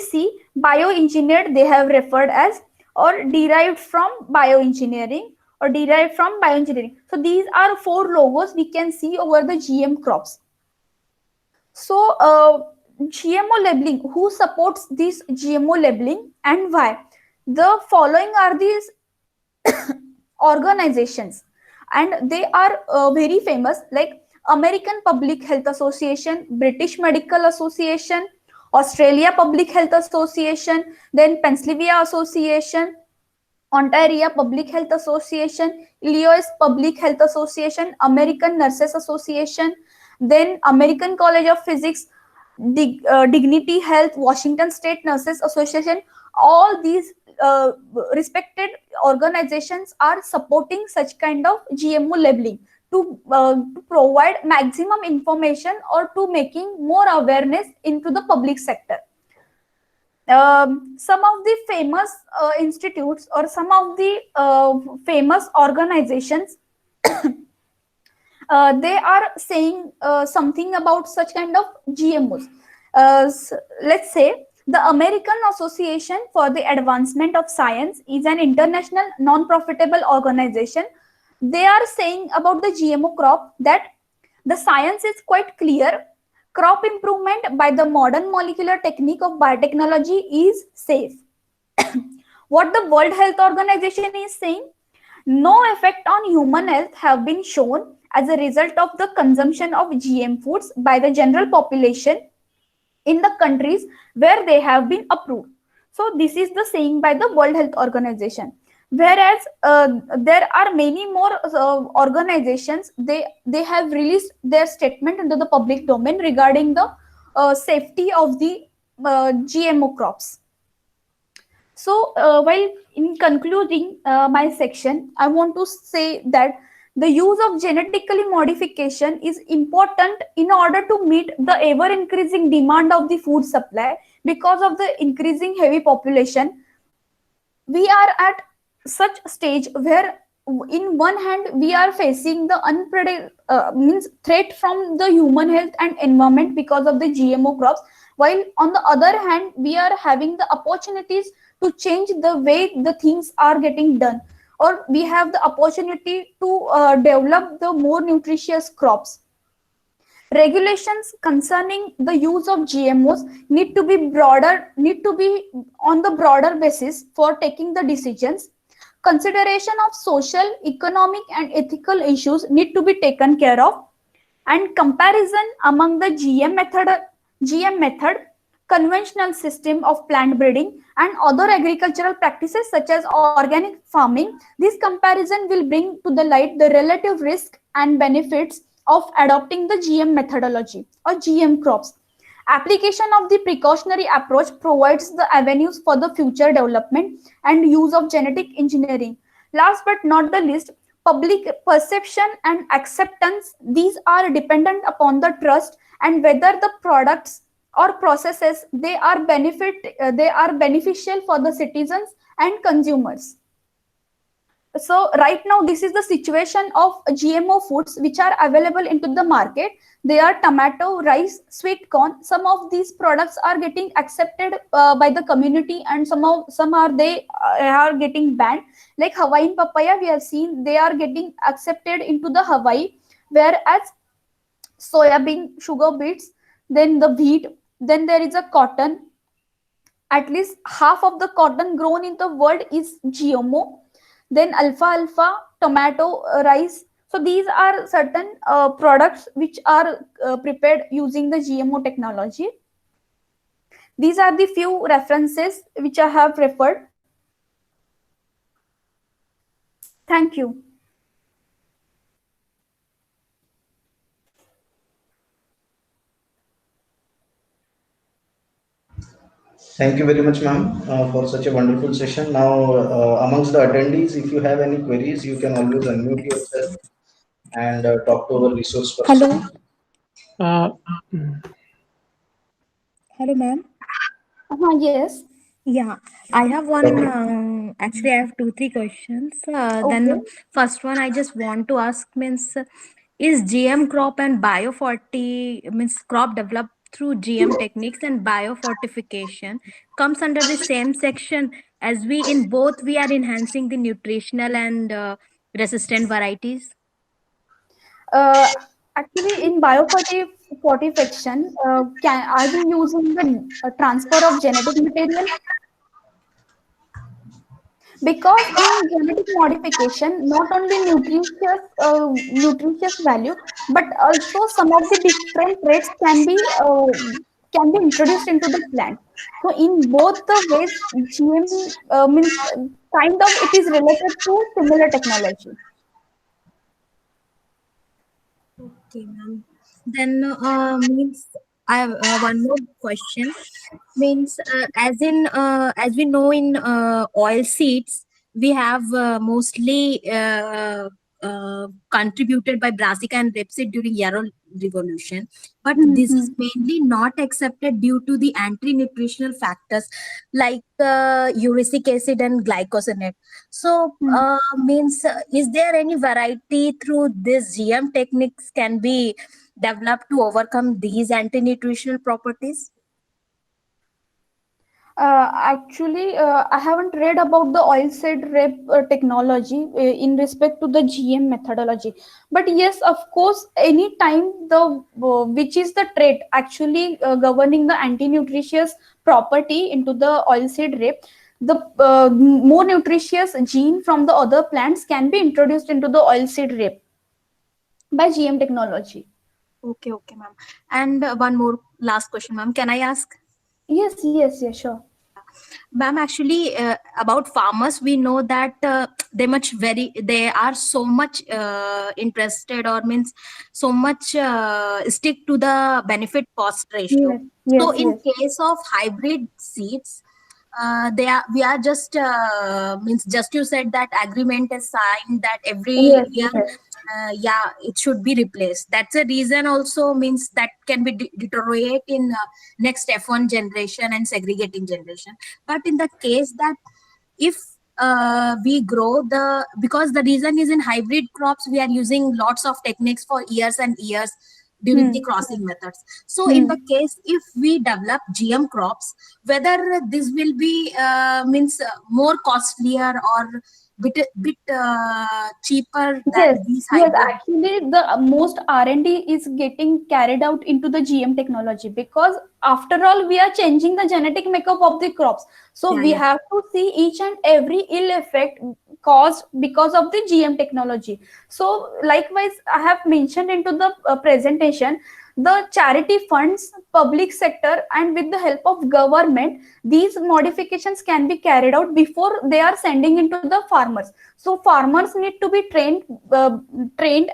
bioengineered. They have referred as or derived from bioengineering or derived from bioengineering. So these are four logos we can see over the GM crops. So GMO labeling. Who supports this GMO labeling and why? The following are these organizations, and they are very famous, like American Public Health Association, British Medical Association, Australia Public Health Association, then Pennsylvania Association, Ontario Public Health Association, Illinois Public Health Association, American Nurses Association, then American College of Physics, Dignity Health, Washington State Nurses Association. All these respected organizations are supporting such kind of GMO labeling to provide maximum information or to making more awareness into the public sector. Some of the famous institutes or some of the famous organizations they are saying something about such kind of GMOs. Let's say the American Association for the Advancement of Science is an international non-profitable organization. They are saying about the GMO crop that the science is quite clear. Crop improvement by the modern molecular technique of biotechnology is safe. What the World Health Organization is saying, no effect on human health have been shown as a result of the consumption of GM foods by the general population in the countries where they have been approved. So this is the saying by the World Health Organization. Whereas there are many more organizations, they have released their statement into the public domain regarding the safety of the GMO crops. So while in concluding my section, I want to say that the use of genetically modification is important in order to meet the ever increasing demand of the food supply because of the increasing heavy population. We are at such stage where in one hand we are facing the means threat from the human health and environment because of the GMO crops, while on the other hand we are having the opportunities to change the way the things are getting done, or we have the opportunity to develop the more nutritious crops. Regulations concerning the use of GMOs need to be on the broader basis for taking the decisions. Consideration of social, economic, and ethical issues need to be taken care of, and comparison among the GM method, conventional system of plant breeding, and other agricultural practices such as organic farming. This comparison will bring to the light the relative risk and benefits of adopting the GM methodology or GM crops. Application of the precautionary approach provides the avenues for the future development and use of genetic engineering. Last but not the least, public perception and acceptance. These are dependent upon the trust and whether the products or processes they are beneficial for the citizens and consumers. So right now this is the situation of GMO foods which are available into the market. They are tomato, rice, sweet corn. Some of these products are getting accepted by the community, and some are getting banned. Like Hawaiian papaya, we have seen they are getting accepted into the Hawaii, whereas soybean, sugar beets, then the wheat, then there is a cotton. At least half of the cotton grown in the world is GMO. Then alfalfa, tomato, rice. So these are certain products which are prepared using the GMO technology. These are the few references which I have referred. Thank you. Thank you very much, ma'am, for such a wonderful session. Now, amongst the attendees, if you have any queries, you can always unmute yourself and talk to our resource Hello. person. Hello, ma'am. Yes. Yeah, I have one. Okay. Actually, I have 2-3 questions. Okay. Then first one I just want to ask means, is GM crop and bioforti means crop developed through GM techniques and biofortification comes under the same section as we in both we are enhancing the nutritional and resistant varieties? Actually, in biofortification, are we using the transfer of genetic material? Because in genetic modification, not only nutritious value, but also some of the different traits can be introduced into the plant. So in both the ways, GM means kind of it is related to similar technology. Okay, ma'am. Then means I have one more question. Means as we know in oil seeds, we have mostly contributed by Brassica and Rapeseed during Yarrow Revolution, but this is mainly not accepted due to the anti-nutritional factors like uric acid and glycosinate. So means is there any variety through this GM techniques can be developed to overcome these anti-nutritional properties? Actually, I haven't read about the oilseed rape technology in respect to the GM methodology. But yes, of course, any time the which is the trait actually governing the anti-nutritious property into the oilseed rape, the more nutritious gene from the other plants can be introduced into the oilseed rape by GM technology. Okay, ma'am. And one more last question, ma'am. Can I ask? Yes, sure. Ma'am, actually, about farmers, we know that they are so much interested or means so much stick to the benefit cost ratio. Yes, so in case of hybrid seeds, we are just means just you said that agreement is signed that every year it should be replaced. That's a reason also means that can be deteriorate in next F1 generation and segregating generation. But in the case that if we grow because the reason is in hybrid crops we are using lots of techniques for years and years during the crossing methods. So in the case if we develop GM crops, whether this will be means more costlier or bit cheaper than Yes, these yes. hybrid? Actually, the most R&D is getting carried out into the GM technology, because after all, we are changing the genetic makeup of the crops. So Yeah, we yeah. have to see each and every ill effect caused because of the GM technology. So likewise, I have mentioned into the presentation, the charity funds, public sector, and with the help of government, these modifications can be carried out before they are sending into the farmers. So farmers need to be trained,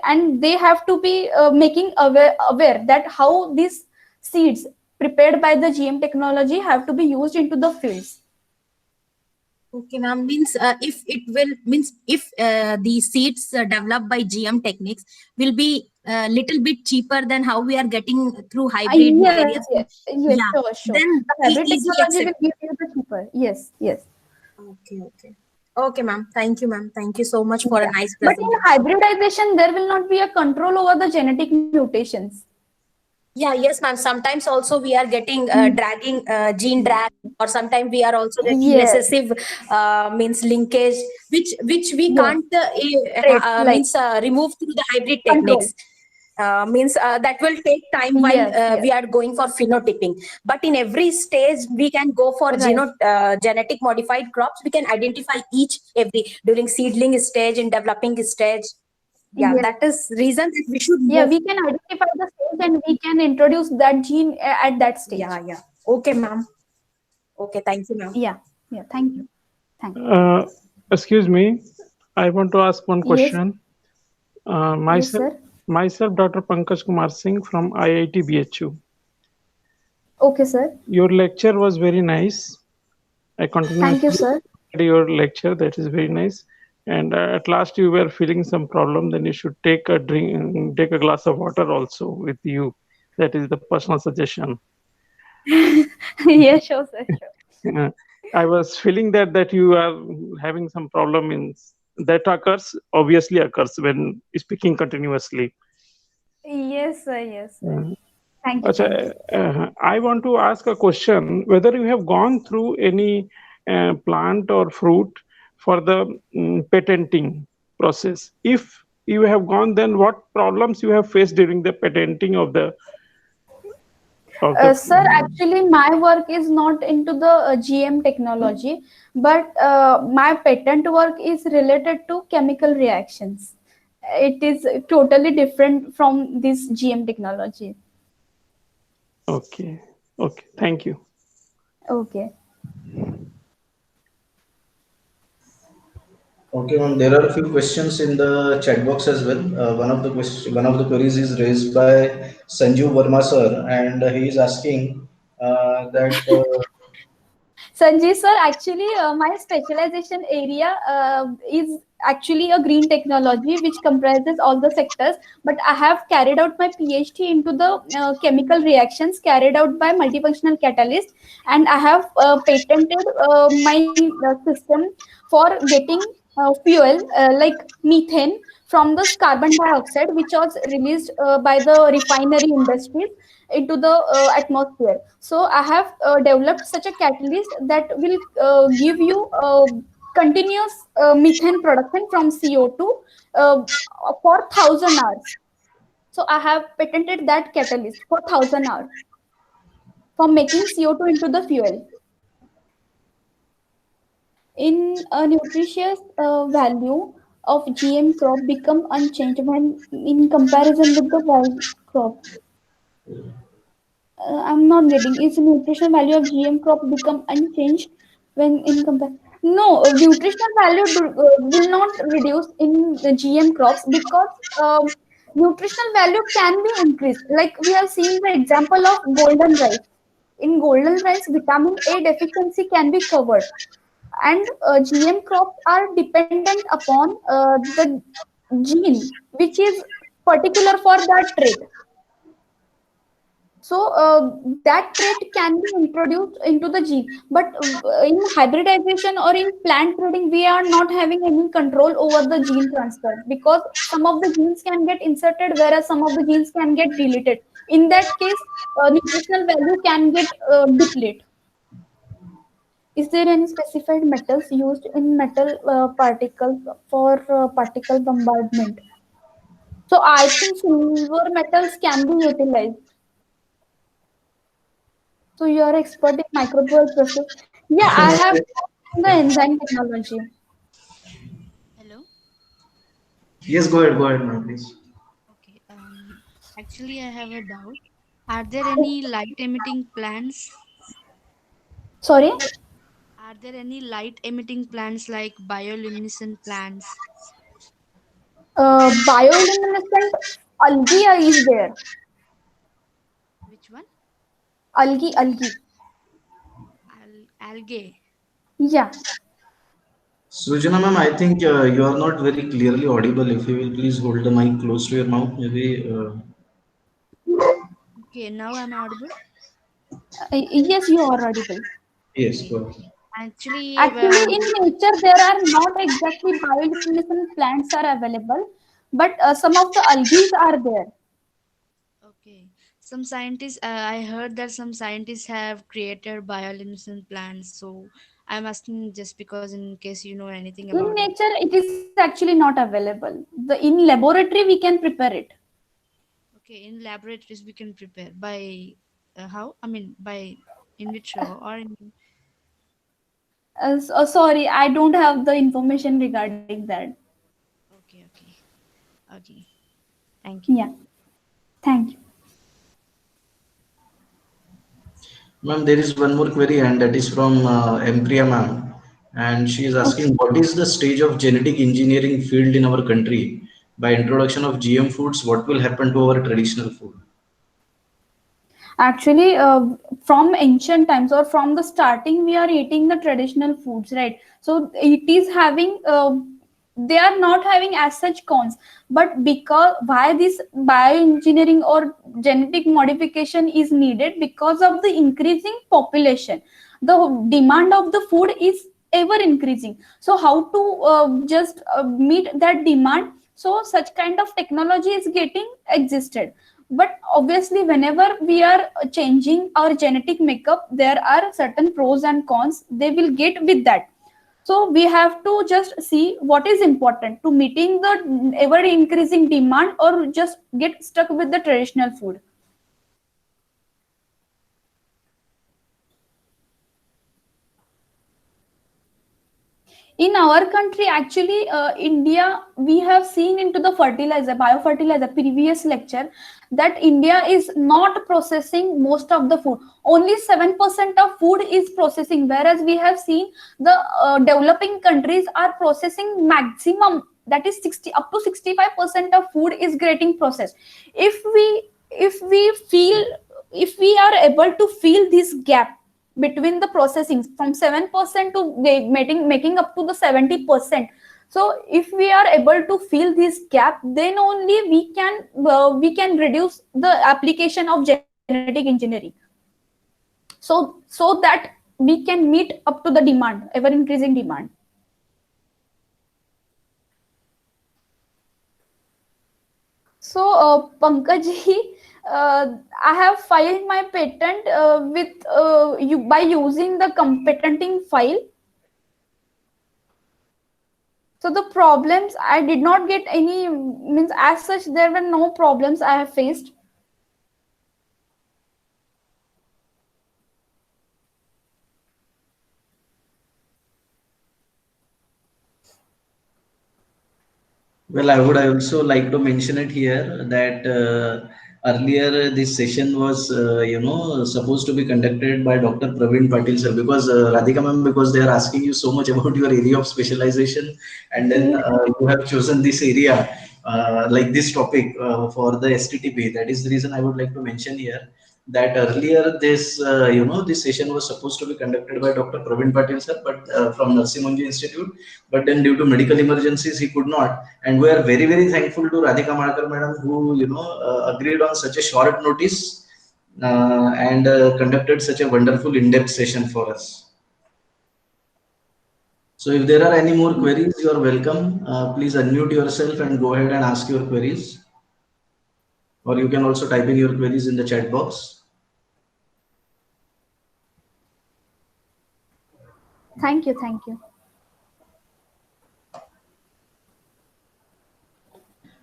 and they have to be making aware that how these seeds prepared by the GM technology have to be used into the fields. Okay, ma'am. Means if the seeds developed by GM techniques will be a little bit cheaper than how we are getting through hybrid Yes, various. yes, Yeah, sure. then The hybrid easily technology accept. will give you the cheaper. Yes, yes. Okay, okay. Okay, ma'am. Thank you, ma'am. Thank you so much for a Yeah. nice But in presentation. hybridization, there will not be a control over the genetic mutations. Yeah, yes, ma'am. Sometimes also we are getting dragging gene drag, or sometimes we are also getting Yes, recessive means linkage, which we yes. can't Traits like means remove through the hybrid control. techniques. Means that will take time while Yes, yes. we are going for phenotyping. But in every stage, we can go for Right. genetic modified crops. We can identify each every during seedling stage, in developing stage. Yeah, Yes. that is reason that we should Yeah, move. we can identify the stage and we can introduce that gene at that stage. Yeah, yeah. Okay, ma'am. Okay, thank you, ma'am. Yeah, yeah. Thank you. Thank. Uh, Excuse me, I want to ask one Yes, question. yes, Myself, sir. Dr. Pankaj Kumar Singh from IIT BHU. Okay, sir. Your lecture was very nice. I Thank you, continuously sir. read your lecture. That is very nice. And at last, you were feeling some problem. Then you should take a drink, take a glass of water also with you. That is the personal suggestion. Yes, sure, sir. Sure. I was feeling that you are having some problem in that obviously occurs when speaking continuously. Yes, sir. Yes, sir. Uh, Thank you. Thank you. I want to ask a question whether you have gone through any plant or fruit for the patenting process. If you have gone, then what problems you have faced during the patenting of the Sir, actually, my work is not into the GM technology, but my patent work is related to chemical reactions. It is totally different from this GM technology. Okay, okay, thank you. Okay. Okay, there are a few questions in the chat box as well. One of the queries is raised by Sanju Verma sir, and he is asking that Sanjay sir, actually, my specialization area is actually a green technology, which comprises all the sectors. But I have carried out my PhD into the chemical reactions carried out by multifunctional catalyst, and I have patented my system for getting fuel like methane from this carbon dioxide, which was released by the refinery industries into the atmosphere. So I have developed such a catalyst that will give you continuous methane production from CO2 for 1,000 hours. So I have patented that catalyst for 1,000 hours for making CO2 into the fuel. In a nutritious value of GM crop become unchanged when in comparison with the wild crop. I'm not getting. Is the nutritional value of GM crop become unchanged when in compare? No, nutritional value will not reduce in the GM crops, because nutritional value can be increased. Like we have seen the example of golden rice. In golden rice, vitamin A deficiency can be covered, and GM crops are dependent upon the gene which is particular for that trait. So that trait can be introduced into the gene, but in hybridization or in plant breeding, we are not having any control over the gene transfer, because some of the genes can get inserted, whereas some of the genes can get deleted. In that case, nutritional value can get depleted. Is there any specified metals used in metal particles for particle bombardment? So I think silver metals can be utilized. So you are expert in microbial process. Yeah, I have the enzyme technology. Hello. Yes, go ahead, ma'am, please. Okay. Actually, I have a doubt. Are there any light emitting plants? Sorry, Are there any light emitting plants like bioluminescent plants? bioluminescent algae is there. Which one? Algae. Algae. Yeah. Sujana ma'am, I think you are not very clearly audible. If you will please hold the mic close to your mouth, maybe. Okay, now I'm audible. Yes, you are audible. Yes, Okay. go ahead. Actually, Actually, in nature, there are not exactly bioluminescent plants are available, but some of the algae are there. okay. Some scientists, I heard that some scientists have created bioluminescent plants. So I'm asking just because in case you know anything In about it. nature, it is actually not available. In laboratory, we can prepare it. Okay, in laboratories we can prepare by how? I mean, by in vitro or in. Sorry, I don't have the information regarding that. Okay, okay, okay. Thank you. Yeah, thank you. Ma'am, there is one more query, and that is from Empriya ma'am. And she is asking, what is the stage of genetic engineering field in our country? By introduction of GM foods, what will happen to our traditional food? Actually, from ancient times or from the starting, we are eating the traditional foods, right? So it is having, they are not having as such cons. But because why this bioengineering or genetic modification is needed? Because of the increasing population, the demand of the food is ever increasing. So how to just meet that demand? So such kind of technology is getting existed, but obviously whenever we are changing our genetic makeup, there are certain pros and cons they will get with that. So we have to just see what is important to meeting the ever increasing demand, or just get stuck with the traditional food. In our country, actually, India, we have seen into the fertilizer, biofertilizer previous lecture, that India is not processing most of the food. Only 7% of food is processing, whereas we have seen the developing countries are processing maximum, that is 60 up to 65% of food is getting processed. If we feel, if we are able to fill this gap between the processing from 7% to making up to the 70%, so if we are able to fill this gap, then only we can reduce the application of genetic engineering, so that we can meet up to the demand, ever increasing demand. So, Pankaj, I have filed my patent with you by using the patenting file. So the problems, I did not get any, means as such there were no problems I have faced. Well, I would also like to mention it here that earlier this session was, supposed to be conducted by Dr. Praveen Patil sir, because Radhika ma'am, because they are asking you so much about your area of specialization, and then you have chosen this area, like this topic for the STTP. That is the reason I would like to mention here that earlier this, this session was supposed to be conducted by Dr. Praveen Patil sir, but from Narsi Monjee Institute, but then due to medical emergencies he could not, and we are very very thankful to Radhika Malkar madam, who agreed on such a short notice and conducted such a wonderful in-depth session for us. So if there are any more queries, you are welcome. Please unmute yourself and go ahead and ask your queries, or you can also type in your queries in the chat box. Thank you. Thank you.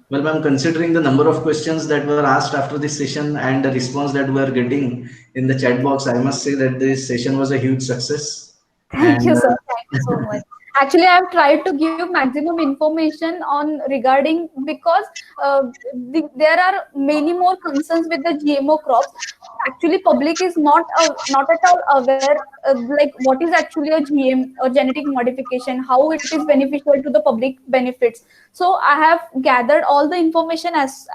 Well, ma'am, considering the number of questions that were asked after this session and the response that we are getting in the chat box, I must say that this session was a huge success. Thank And you, sir. Thank you so much. Actually, I've tried to give maximum information on regarding, because there are many more concerns with the GMO crops. Actually, public is not at all aware like what is actually a GM or genetic modification, how it is beneficial to the public benefits. So I have gathered all the information as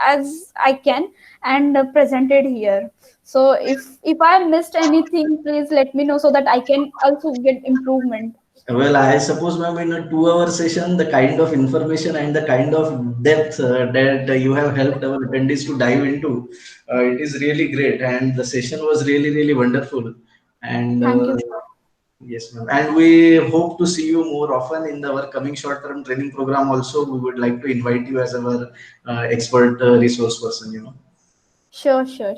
I can and presented here. So if I missed anything, please let me know so that I can also get improvement. well, I suppose, ma'am, in a 2 hour session, the kind of information and the kind of depth that you have helped our attendees to dive into, it is really great. And the session was really, really wonderful. And Thank you, sir. yes, ma'am. And we hope to see you more often in our coming short-term training program. Also, we would like to invite you as our expert resource person. Sure, sir.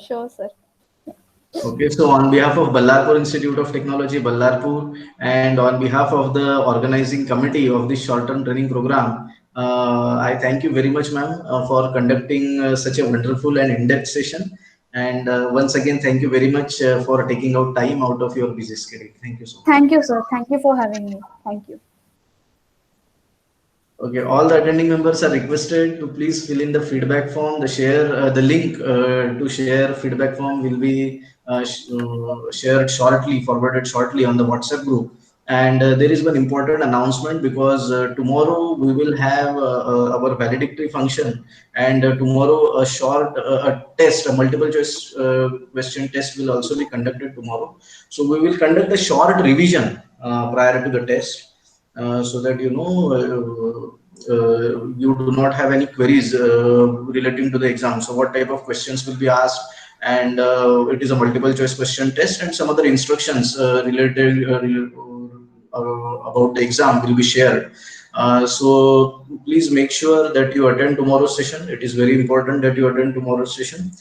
Okay, so on behalf of Ballarpur Institute of Technology, Ballarpur, and on behalf of the organizing committee of this short-term training program, I thank you very much, ma'am, for conducting such a wonderful and in-depth session. And once again, thank you very much for taking out time out of your busy schedule. Thank you so much. Thank you, sir. Thank you for having me. Thank you. Okay, all the attending members are requested to please fill in the feedback form. The link to share feedback form will be shared shortly, forwarded shortly on the WhatsApp group. And there is one important announcement, because tomorrow we will have our valedictory function, and tomorrow a short a test, a multiple choice question test will also be conducted tomorrow. So we will conduct a short revision prior to the test. So that you do not have any queries relating to the exam. So what type of questions will be asked, and it is a multiple choice question test, and some other instructions related about the exam will be shared. So please make sure that you attend tomorrow's session. It is very important that you attend tomorrow's session.